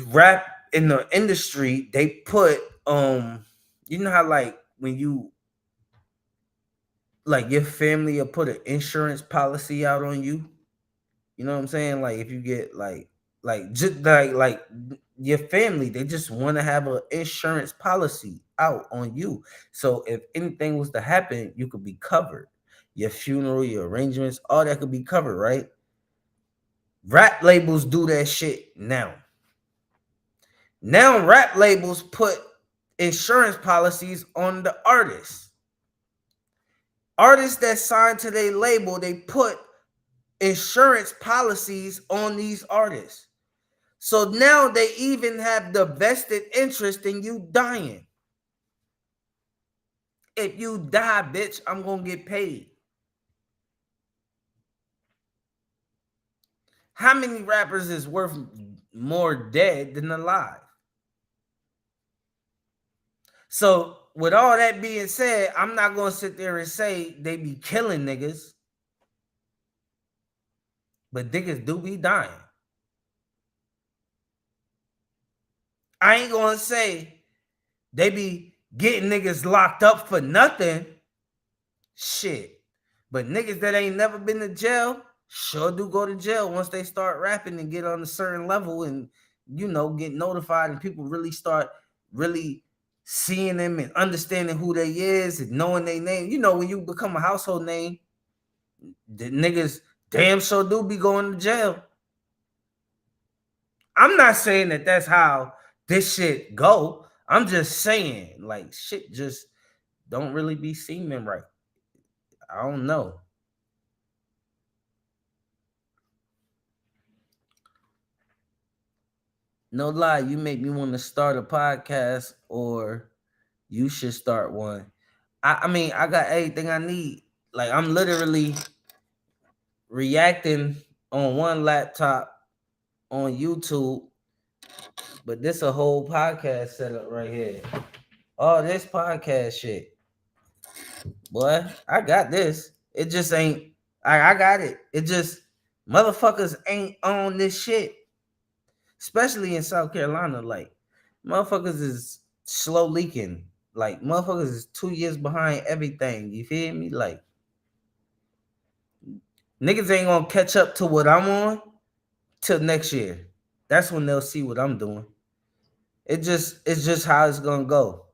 rap in the industry, they put how like when you like your family will put an insurance policy out on you. You know what I'm saying? Like if you get just like your family, they just want to have an insurance policy out on you. So if anything was to happen, you could be covered. Your funeral, your arrangements, all that could be covered, right? Rap labels do that shit now. Now rap labels put insurance policies on the artists. Artists that sign to their label, they put insurance policies on these artists. So now they even have the vested interest in you dying. If you die, bitch, I'm going to get paid. How many rappers is worth more dead than alive? So with all that being said, I'm not going to sit there and say they be killing niggas. But niggas do be dying. I ain't gonna say they be getting niggas locked up for nothing. Shit. But niggas that ain't never been to jail sure do go to jail once they start rapping and get on a certain level and, you know, get notified and people really start really seeing them and understanding who they is and knowing their name. You know, when you become a household name, the niggas damn sure do be going to jail. I'm not saying that that's how this shit go. I'm just saying, like, shit just don't really be seeming right. I don't know. No lie, you make me want to start a podcast, or you should start one. I mean, I got everything I need. Like, I'm literally reacting on one laptop on YouTube, but this a whole podcast setup right here. All this podcast shit. Boy, I got this. It just ain't. I got it. It just motherfuckers ain't on this shit. Especially in South Carolina, like motherfuckers is slow leaking. Like motherfuckers is 2 years behind everything. You feel me? Like niggas ain't gonna catch up to what I'm on till next year. That's when they'll see what I'm doing. It's just how it's gonna go.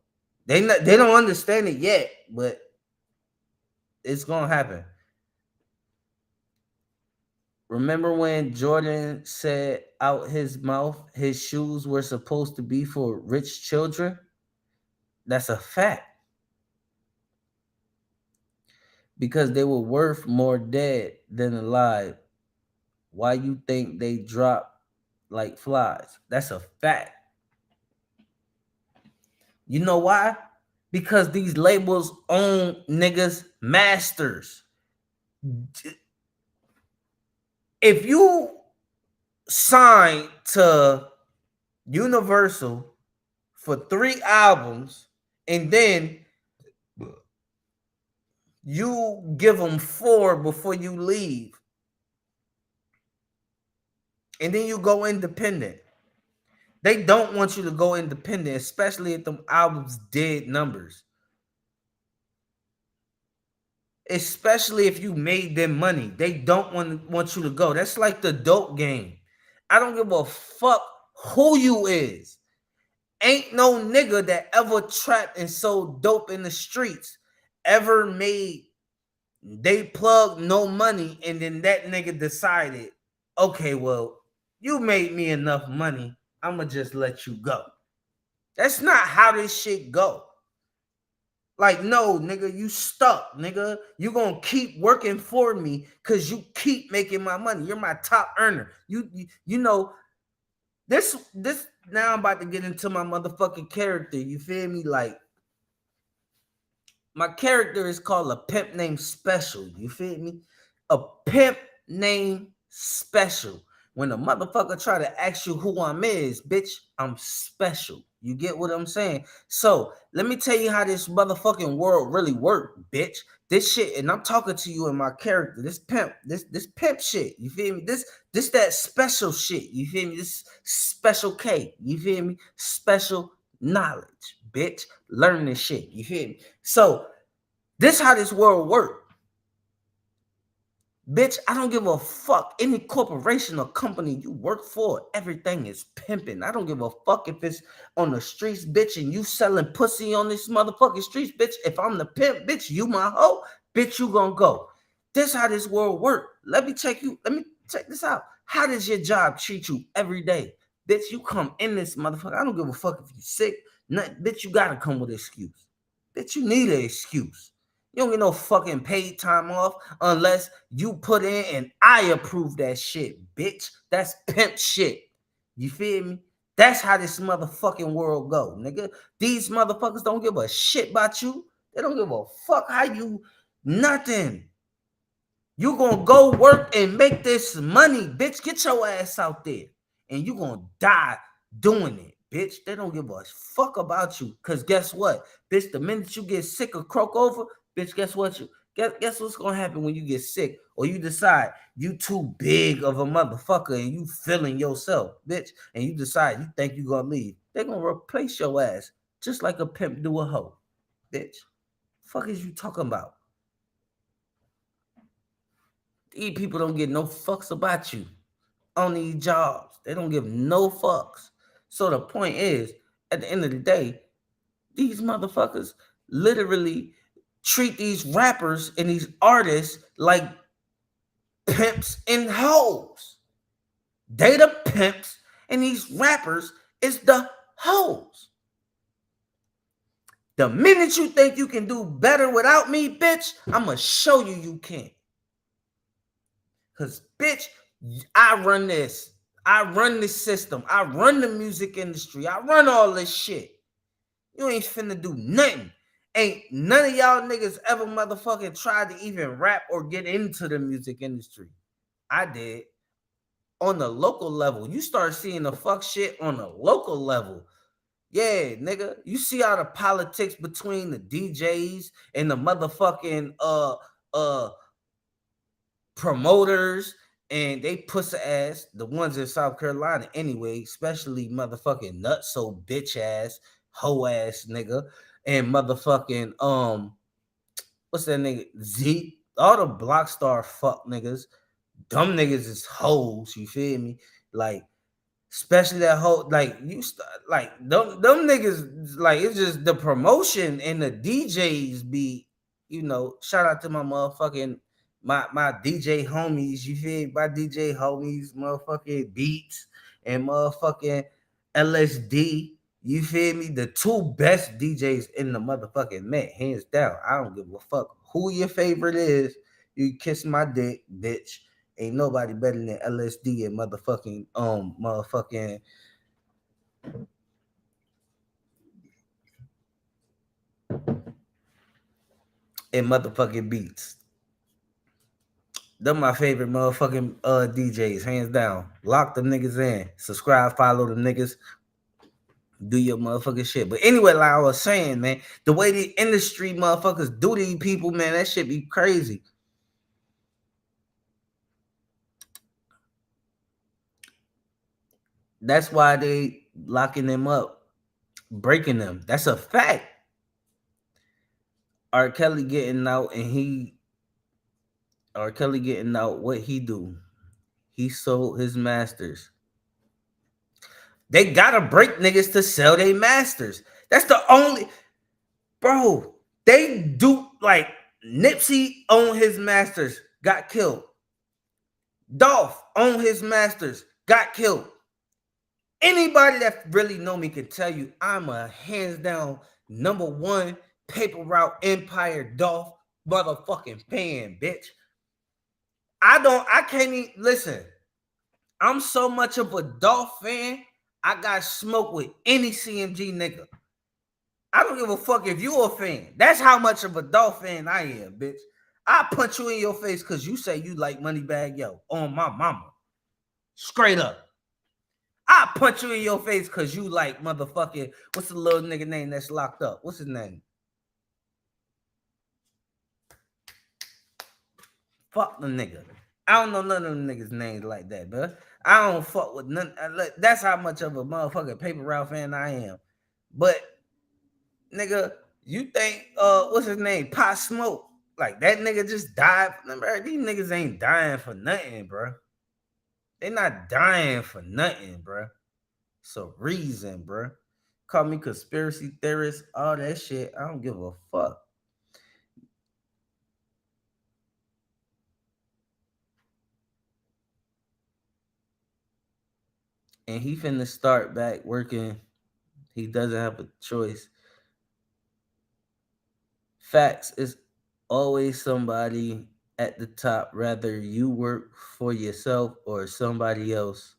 They don't understand it yet, but it's gonna happen. Remember when Jordan said out his mouth his shoes were supposed to be for rich children? That's a fact. Because they were worth more dead than alive. Why you think they drop like flies? That's a fact. You know why? Because these labels own niggas' masters. If you sign to Universal for 3 albums and then you give them 4 before you leave, and then you go independent, they don't want you to go independent, especially if them albums did numbers. Especially if you made them money. They don't want you to go. That's like the dope game. I don't give a fuck who you is. Ain't no nigga that ever trapped and sold dope in the streets ever made they plug no money and then that nigga decided, okay, well, you made me enough money. I'ma just let you go. That's not how this shit go. Like, no, nigga, you stuck, nigga. You gonna keep working for me because you keep making my money. You're my top earner. You know, this now I'm about to get into my motherfucking character. You feel me? Like, my character is called a pimp named Special. You feel me? A pimp named Special. When a motherfucker try to ask you who I'm is, bitch, I'm special. You get what I'm saying? So let me tell you how this motherfucking world really work, bitch. This shit, and I'm talking to you in my character. This pimp, this pimp shit. You feel me? This that special shit. You feel me? This special K. You feel me? Special knowledge, bitch. Learn this shit. You feel me? So this how this world work. Bitch, I don't give a fuck. Any corporation or company you work for, everything is pimping. I don't give a fuck if it's on the streets, bitch, and you selling pussy on this motherfucking streets, bitch. If I'm the pimp, bitch, you my hoe, bitch, you gonna go. This how this world work. Let me check this out. How does your job treat you every day? Bitch, you come in this motherfucker. I don't give a fuck if you sick. Nothing, bitch, you gotta come with an excuse. Bitch, you need an excuse. You don't get no fucking paid time off unless you put in and I approve that shit, bitch. That's pimp shit. You feel me? That's how this motherfucking world go, nigga. These motherfuckers don't give a shit about you. They don't give a fuck how you nothing. You gonna go work and make this money, bitch. Get your ass out there. And you gonna die doing it, bitch. They don't give a fuck about you. Cause guess what? Bitch, the minute you get sick or croak over, bitch, guess what? Guess what's gonna happen when you get sick or you decide you too big of a motherfucker and you feeling yourself, bitch, and you decide you think you gonna leave. They're gonna replace your ass just like a pimp do a hoe, bitch. Fuck is you talking about? These people don't get no fucks about you on these jobs. They don't give no fucks. So the point is, at the end of the day, these motherfuckers literally treat these rappers and these artists like pimps and hoes. They the pimps and these rappers is the hoes. The minute you think you can do better without me, bitch, I'ma show you you can't. Cause bitch, I run this. I run this system. I run the music industry. I run all this shit. You ain't finna do nothing. Ain't none of y'all niggas ever motherfucking tried to even rap or get into the music industry. I did. On the local level. You start seeing the fuck shit on the local level. Yeah, nigga. You see all the politics between the DJs and the motherfucking promoters, and they pussy ass, the ones in South Carolina anyway, especially motherfucking nutso bitch ass, hoe ass nigga, and motherfucking what's that nigga? Z, all the block star fuck niggas, dumb niggas is hoes, you feel me? Like, especially that whole like you like them niggas, like it's just the promotion and the DJs be, you know, shout out to my motherfucking my DJ homies, you feel me? My DJ homies, motherfucking Beats and motherfucking LSD, you feel me? The two best DJs in the motherfucking Met, hands down. I don't give a fuck who your favorite is. You kiss my dick, bitch. Ain't nobody better than LSD and motherfucking and motherfucking Beats. Them my favorite motherfucking DJs, hands down. Lock them niggas in. Subscribe, follow them niggas. Do your motherfucking shit. But anyway, like I was saying, man, the way the industry motherfuckers do these people, man, that shit be crazy. That's why they locking them up, breaking them. That's a fact. R. Kelly getting out, what he do? He sold his masters. They gotta break niggas to sell their masters. That's the only, bro. They do, like, Nipsey owned his masters, got killed. Dolph owned his masters, got killed. Anybody that really know me can tell you I'm a hands down number one Paper Route Empire Dolph motherfucking fan, bitch. I can't even listen. I'm so much of a Dolph fan, I got smoke with any CMG nigga. I don't give a fuck if you a fan. That's how much of a Dolph fan I am, bitch. I punch you in your face because you say you like Moneybagg Yo on my mama. Straight up. I punch you in your face because you like motherfucking, what's the little nigga name that's locked up? What's his name? Fuck the nigga. I don't know none of them niggas' names like that, bro. I don't fuck with none. That's how much of a motherfucking Paper Route fan I am. But, nigga, you think, what's his name? Pop Smoke. Like, that nigga just died. Bro, these niggas ain't dying for nothing, bro. They not dying for nothing, bro. It's a reason, bro. Call me conspiracy theorist, all that shit. I don't give a fuck. And he finna start back working. He doesn't have a choice. Facts is always somebody at the top, rather you work for yourself or somebody else.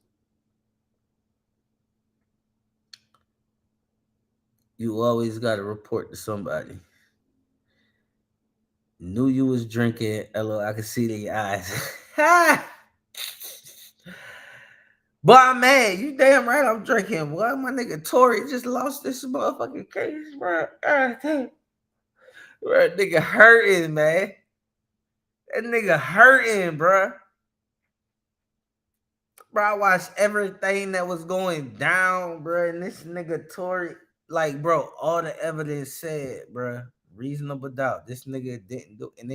You always got to report to somebody. Knew you was drinking. Hello, I can see the eyes. Boy, I'm mad. You damn right I'm drinking. Boy, my nigga Tory just lost this motherfucking case, bro. Bro, nigga hurting, man. That nigga hurting, bruh. Bro, I watched everything that was going down, bro. And this nigga Tory, like, bro, all the evidence said, bro, reasonable doubt. This nigga didn't do, and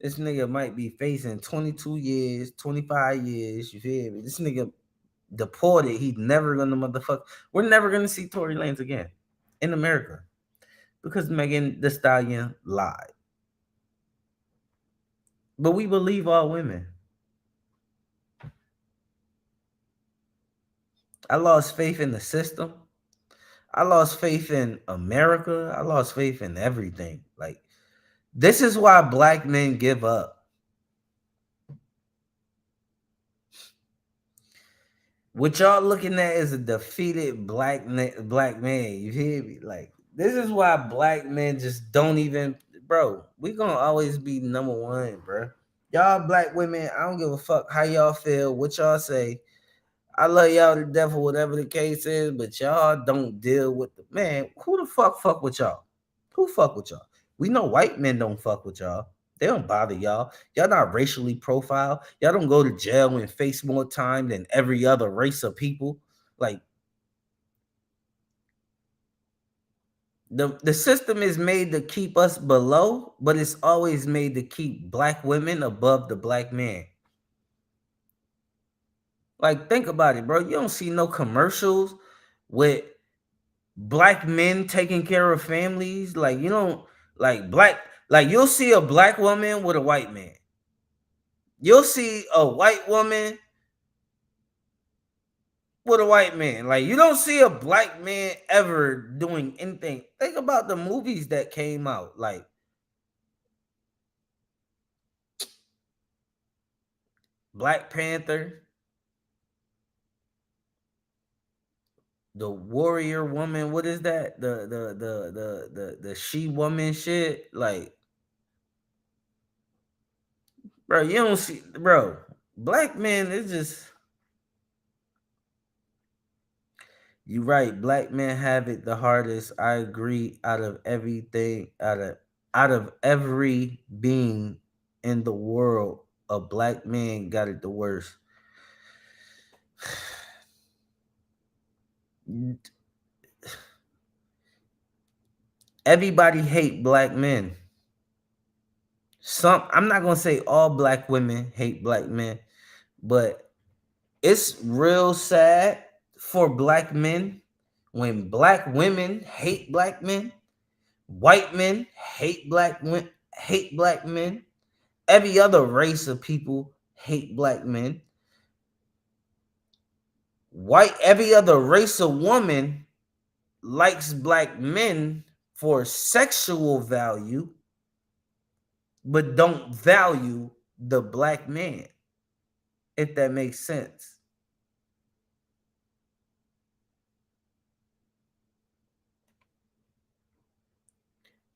this nigga might be facing 22 years, 25 years. You feel me? This nigga deported. He's never gonna motherfucker. We're never gonna see Tory Lanez again in America because Megan Thee Stallion lied. But we believe all women. I lost faith in the system. I lost faith in America. I lost faith in everything. Like, this is why black men give up. What y'all looking at is a defeated black man. You hear me? Like, this is why black men just don't even, bro. We gonna always be number one, bro. Y'all black women, I don't give a fuck how y'all feel, what y'all say. I love y'all to death or whatever the case is, but y'all don't deal with the man. Who the fuck with y'all? Who fuck with y'all? We know white men don't fuck with y'all. They don't bother y'all. Y'all not racially profiled. Y'all don't go to jail and face more time than every other race of people. Like, the system is made to keep us below, but it's always made to keep black women above the black man. Like, think about it, bro. You don't see no commercials with black men taking care of families. Like, you don't, like you'll see a black woman with a white man. You'll see a white woman with a white man. Like, you don't see a black man ever doing anything. Think about the movies that came out. Like, Black Panther, the warrior woman, what is that? The she woman shit. Like, bro, you don't see, bro. Black men, it's just, you right. Black men have it the hardest. I agree. Out of everything, out of every being in the world, a black man got it the worst. Everybody hate black men. I'm not gonna say all black women hate black men, but it's real sad for black men when black women hate black men, white men hate black men, every other race of people hate black men, every other race of woman likes black men for sexual value, but don't value the black man, if that makes sense.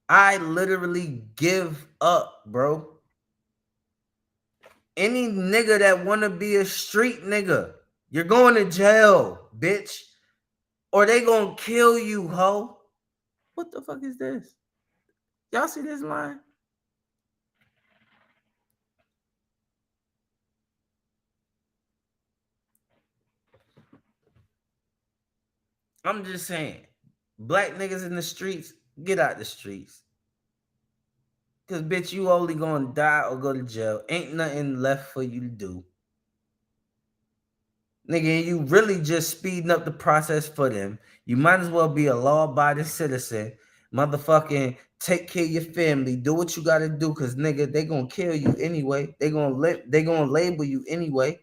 I literally give up, bro. Any nigga that want to be a street nigga, you're going to jail, bitch. Or they gonna kill you, ho. What the fuck is this? Y'all see this line? I'm just saying, black niggas in the streets, get out the streets. Cause bitch, you only gonna die or go to jail. Ain't nothing left for you to do. Nigga, you really just speeding up the process for them. You might as well be a law-abiding citizen. Motherfucking take care of your family. Do what you gotta do, cause nigga, they gonna kill you anyway. They gonna label you anyway.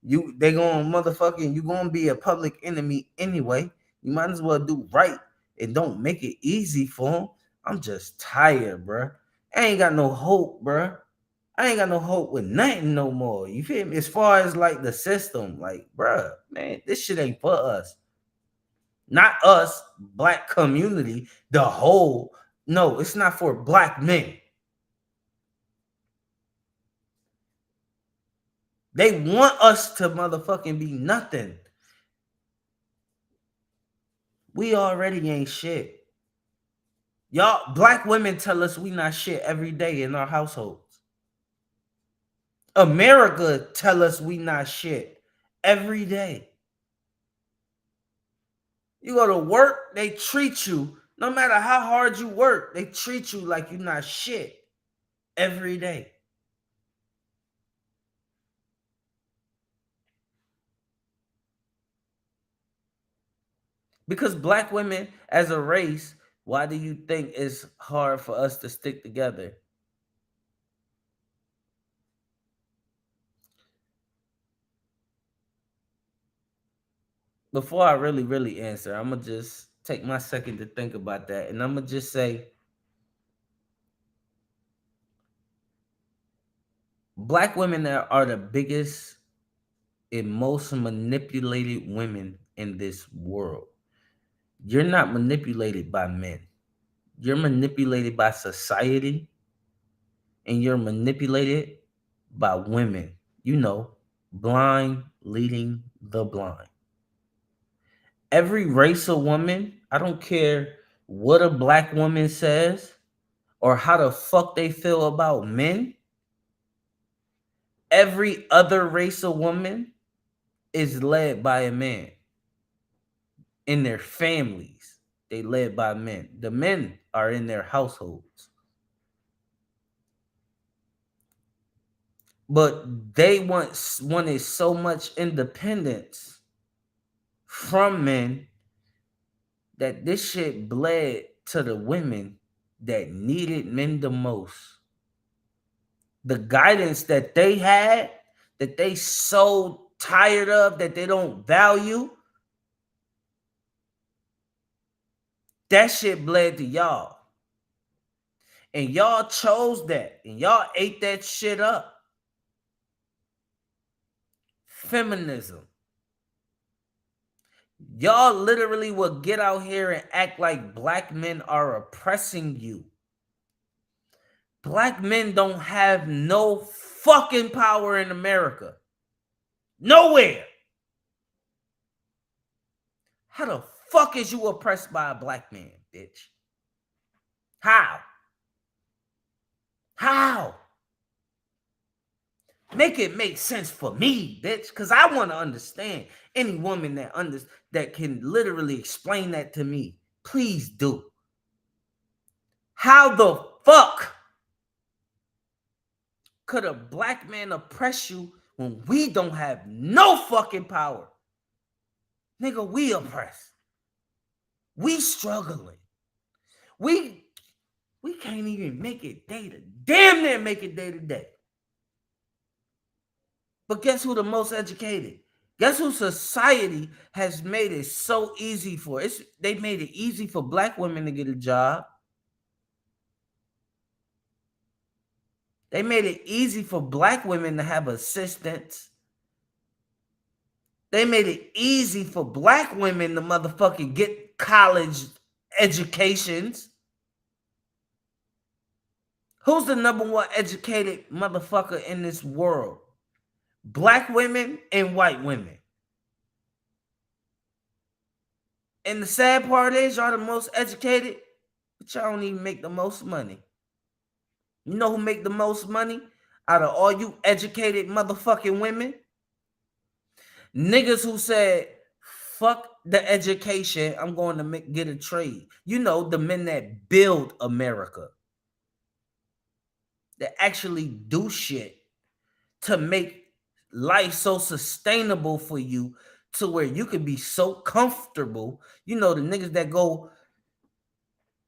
You gonna be a public enemy anyway. You might as well do right and don't make it easy for them. I'm just tired, bro. I ain't got no hope, bro. I ain't got no hope with nothing no more. You feel me? As far as like the system, like, bro, man, this shit ain't for us. Not us, black community, the whole. No, it's not for black men. They want us to motherfucking be nothing. We already ain't shit. Y'all, black women tell us we not shit every day in our households. America tell us we not shit every day. You go to work, they treat you, no matter how hard you work, they treat you like you're not shit every day. Because black women as a race, why do you think it's hard for us to stick together? Before I really answer, I'm gonna just take my second to think about that, and I'm gonna just say black women are the biggest and most manipulated women in this world. You're not manipulated by men. You're manipulated by society, and you're manipulated by women. You know, blind leading the blind. Every race of woman, I don't care what a black woman says or how the fuck they feel about men. Every other race of woman is led by a man. In their families, they led by men. The men are in their households. But they wanted so much independence from men that this shit bled to the women that needed men the most. The guidance that they had, that they so tired of, that they don't value, that shit bled to y'all. And y'all chose that. And y'all ate that shit up. Feminism. Y'all literally will get out here and act like black men are oppressing you. Black men don't have no fucking power in America. Nowhere. How the fuck is you oppressed by a black man, bitch? How? How? Make it make sense for me, bitch, because I want to understand. Any woman that can literally explain that to me, please do. How the fuck could a black man oppress you when we don't have no fucking power? Nigga, we oppressed. We struggling. We can't even make it damn near make it day to day. But guess who the most educated? Guess who society has made it so easy for? They made it easy for black women to get a job. They made it easy for black women to have assistants. They made it easy for black women to motherfucking get college educations. Who's the number one educated motherfucker in this world? Black women and white women. And the sad part is y'all the most educated, but y'all don't even make the most money. You know who make the most money out of all you educated motherfucking women? Niggas who said, fuck the education, I'm going to get a trade. You know, the men that build America. That actually do shit to make life so sustainable for you to where you can be so comfortable. You know, the niggas that go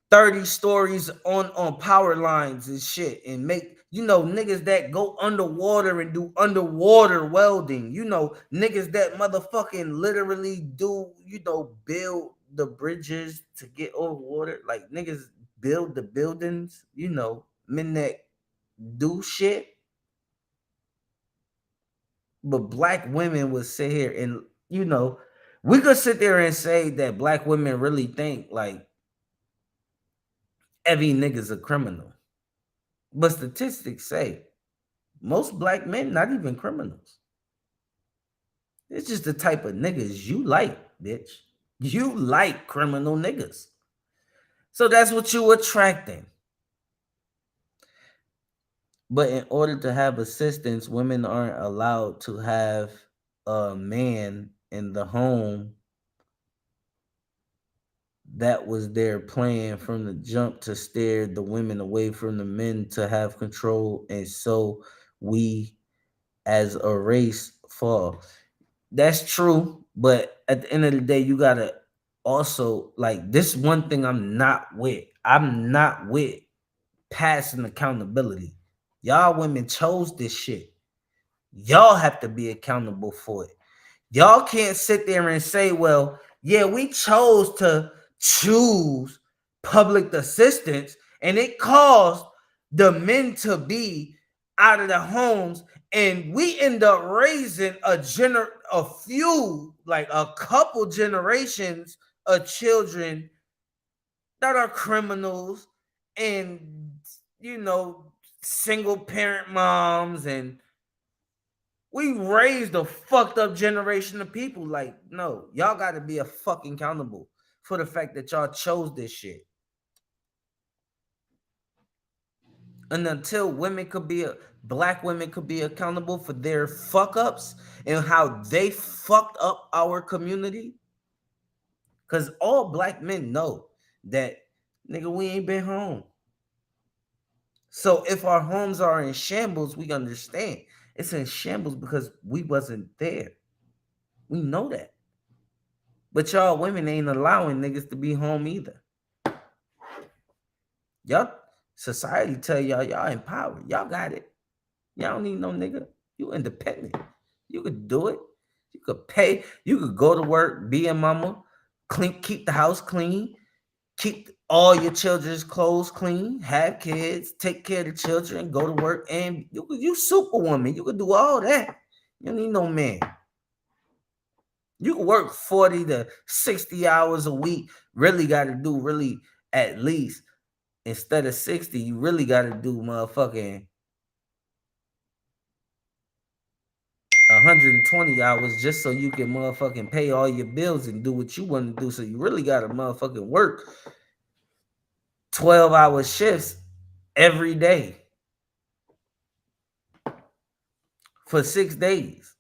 30 stories on power lines and shit and make, you know, niggas that go underwater and do underwater welding, you know, niggas that motherfucking literally do, you know, build the bridges to get over water, like niggas build the buildings, you know, men that do shit. But black women would sit here and, you know, we could sit there and say that black women really think like every nigga's a criminal. But statistics say most black men not even criminals. It's just the type of niggas you like, bitch. You like criminal niggas. So that's what you attracting. But in order to have assistance, women aren't allowed to have a man in the home that was their plan from the jump to steer the women away from the men to have control. And so we as a race fall. That's true. But at the end of the day, you gotta also like this one thing I'm not with. I'm not with passing accountability. Y'all women chose this shit. Y'all have to be accountable for it. Y'all can't sit there and say, well, yeah, we chose to choose public assistance and it caused the men to be out of the homes and we end up raising a few, like a couple generations of children that are criminals and, you know, single parent moms, and we raised a fucked up generation of people. Like, no, y'all got to be a fucking accountable for the fact that y'all chose this shit. And until black women could be accountable for their fuck ups and how they fucked up our community, because all black men know that, nigga, we ain't been home. So if our homes are in shambles, we understand it's in shambles because we wasn't there. We know that. But y'all women ain't allowing niggas to be home either. Y'all society tell y'all empowered. Y'all got it. Y'all don't need no nigga. You independent. You could do it. You could pay. You could go to work, be a mama, keep the house clean, keep all your children's clothes clean, have kids, take care of the children, go to work, and you superwoman. You could do all that. You don't need no man. You can work 40 to 60 hours a week. Really got to do at least, instead of 60, you really got to do motherfucking 120 hours just so you can motherfucking pay all your bills and do what you want to do. So you really got to motherfucking work 12-hour shifts every day for 6 days.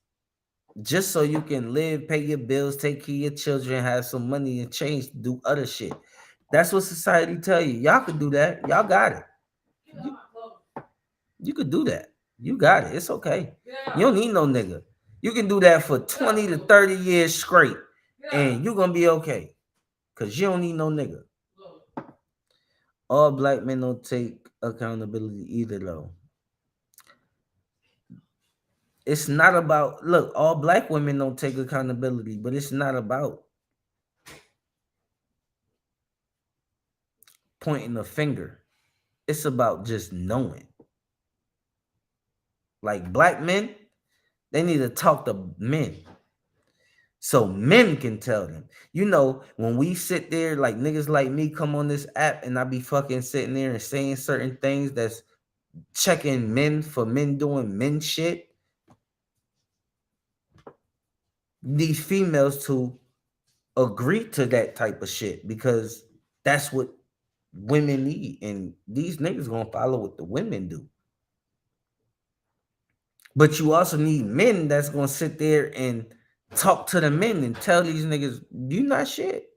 Just so you can live, pay your bills, take care of your children, have some money and change to do other shit. That's what society tell you. Y'all could do that. Y'all got it. You could do that. You got it. It's okay. You don't need no nigga. You can do that for 20 to 30 years straight. And you're going to be okay. Because you don't need no nigga. All black men don't take accountability either, though. It's not about, look, all black women don't take accountability, but it's not about pointing a finger. It's about just knowing. Like black men, they need to talk to men. So men can tell them. You know, when we sit there, like niggas like me come on this app and I be fucking sitting there and saying certain things that's checking men for men doing men shit. These females to agree to that type of shit because that's what women need. And these niggas gonna follow what the women do. But you also need men that's gonna sit there and talk to the men and tell these niggas, you not shit.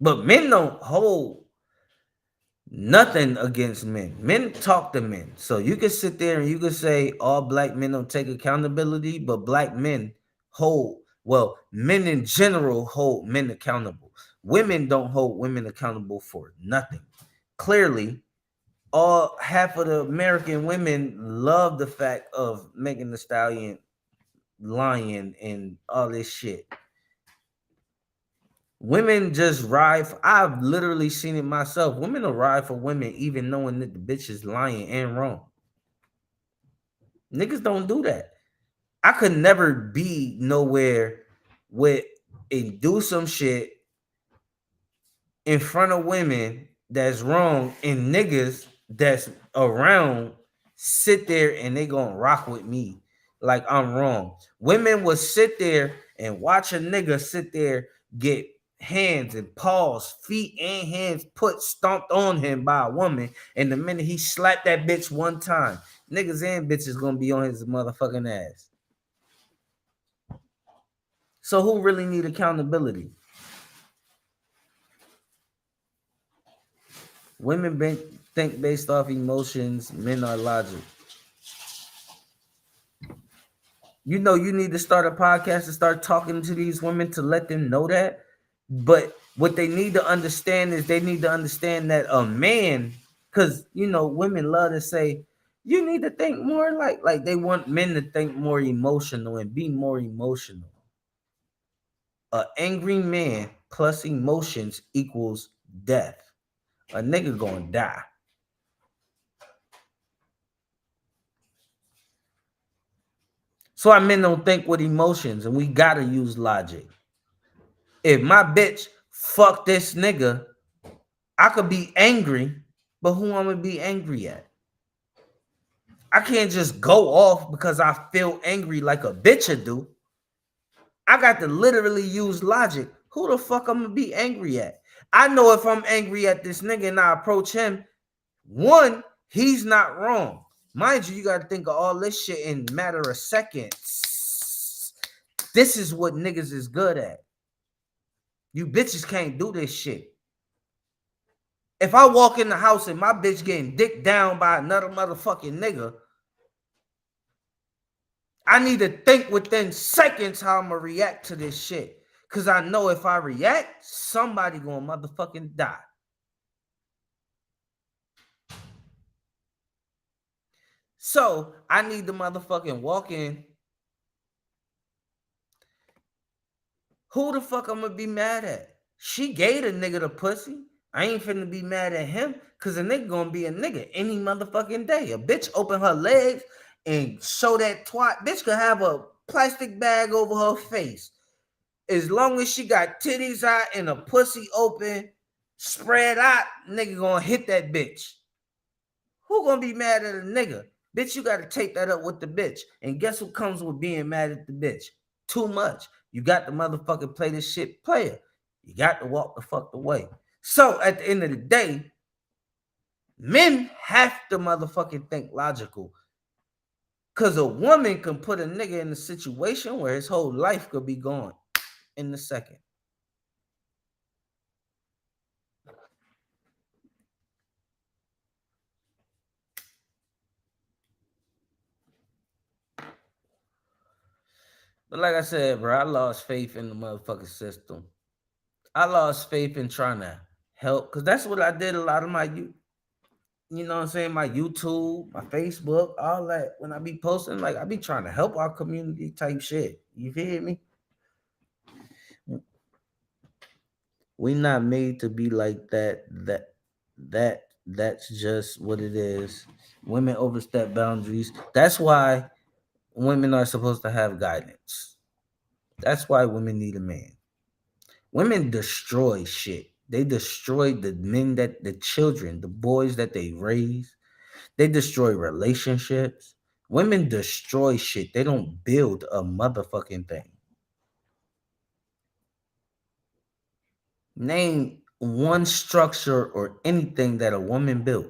But men don't hold nothing against men. Men talk to men. So you can sit there and you can say all black men don't take accountability, but black men men in general hold men accountable. Women don't hold women accountable for nothing. Clearly, half of the American women love the fact of Megan Thee Stallion lying and all this shit. Women just ride. I've literally seen it myself. Women will ride for women even knowing that the bitch is lying and wrong. Niggas don't do that. I could never be nowhere with and do some shit in front of women that's wrong and niggas that's around sit there and they gonna rock with me like I'm wrong. Women will sit there and watch a nigga sit there get hands and paws, feet and hands stomped on him by a woman, and the minute he slapped that bitch one time, niggas and bitches gonna be on his motherfucking ass. So who really need accountability? Women think based off emotions, men are logic. You know, you need to start a podcast and start talking to these women to let them know that. But what they need to understand is they need to understand that a man, because, you know, women love to say, you need to think more like they want men to think more emotional and be more emotional. An angry man plus emotions equals death. A nigga gonna die. So our men don't think with emotions, and we gotta use logic. If my bitch fuck this nigga, I could be angry, but who I'm gonna be angry at? I can't just go off because I feel angry like a bitch would do. I got to literally use logic. Who the fuck I'm gonna be angry at? I know if I'm angry at this nigga and I approach him, one, he's not wrong. Mind you, you got to think of all this shit in a matter of seconds. This is what niggas is good at. You bitches can't do this shit. If I walk in the house and my bitch getting dicked down by another motherfucking nigga, I need to think within seconds how I'm gonna react to this shit. Cause I know if I react, somebody gonna motherfucking die. So I need to motherfucking walk in. Who the fuck I'm gonna be mad at? She gave the nigga the pussy. I ain't finna be mad at him because a nigga gonna be a nigga any motherfucking day. A bitch open her legs and show that twat. Bitch could have a plastic bag over her face. As long as she got titties out and a pussy open, spread out, nigga gonna hit that bitch. Who gonna be mad at a nigga? Bitch, you gotta take that up with the bitch. And guess what comes with being mad at the bitch? Too much. You got to motherfucking play this shit player. You got to walk the fuck away. So at the end of the day, men have to motherfucking think logical. Cause a woman can put a nigga in a situation where his whole life could be gone in a second. But like I said, bro, I lost faith in the motherfucking system. I lost faith in trying to help. Because that's what I did a lot of my, you know what I'm saying, my YouTube, my Facebook, all that. When I be posting, like, I be trying to help our community type shit. You feel me? We not made to be like that. That's just what it is. Women overstep boundaries. That's why women are supposed to have guidance. That's why women need a man. Women destroy shit. They destroy the men the children, the boys that they raise. They destroy relationships. Women destroy shit. They don't build a motherfucking thing. Name one structure or anything that a woman built.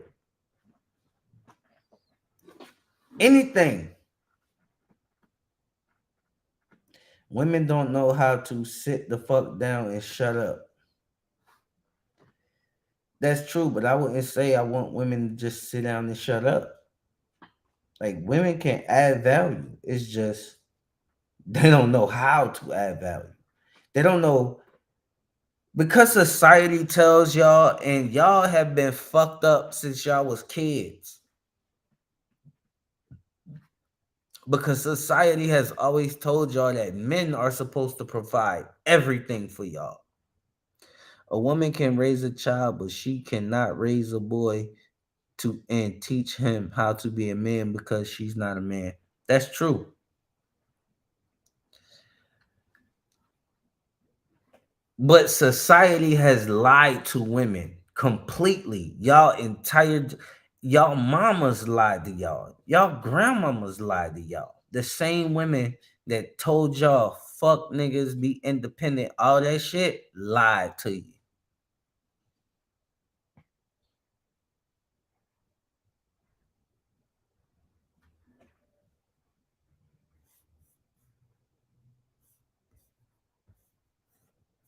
Anything. Women don't know how to sit the fuck down and shut up. That's true, but I wouldn't say I want women to just sit down and shut up. Like, women can add value. It's just they don't know how to add value. They don't know, because society tells y'all, and y'all have been fucked up since y'all was kids. Because society has always told y'all that men are supposed to provide everything for y'all. A woman can raise a child, but she cannot raise a boy and teach him how to be a man because she's not a man. That's true. But society has lied to women completely. Y'all mamas lied to y'all. Y'all grandmamas lied to y'all. The same women that told y'all fuck niggas, be independent, all that shit lied to you.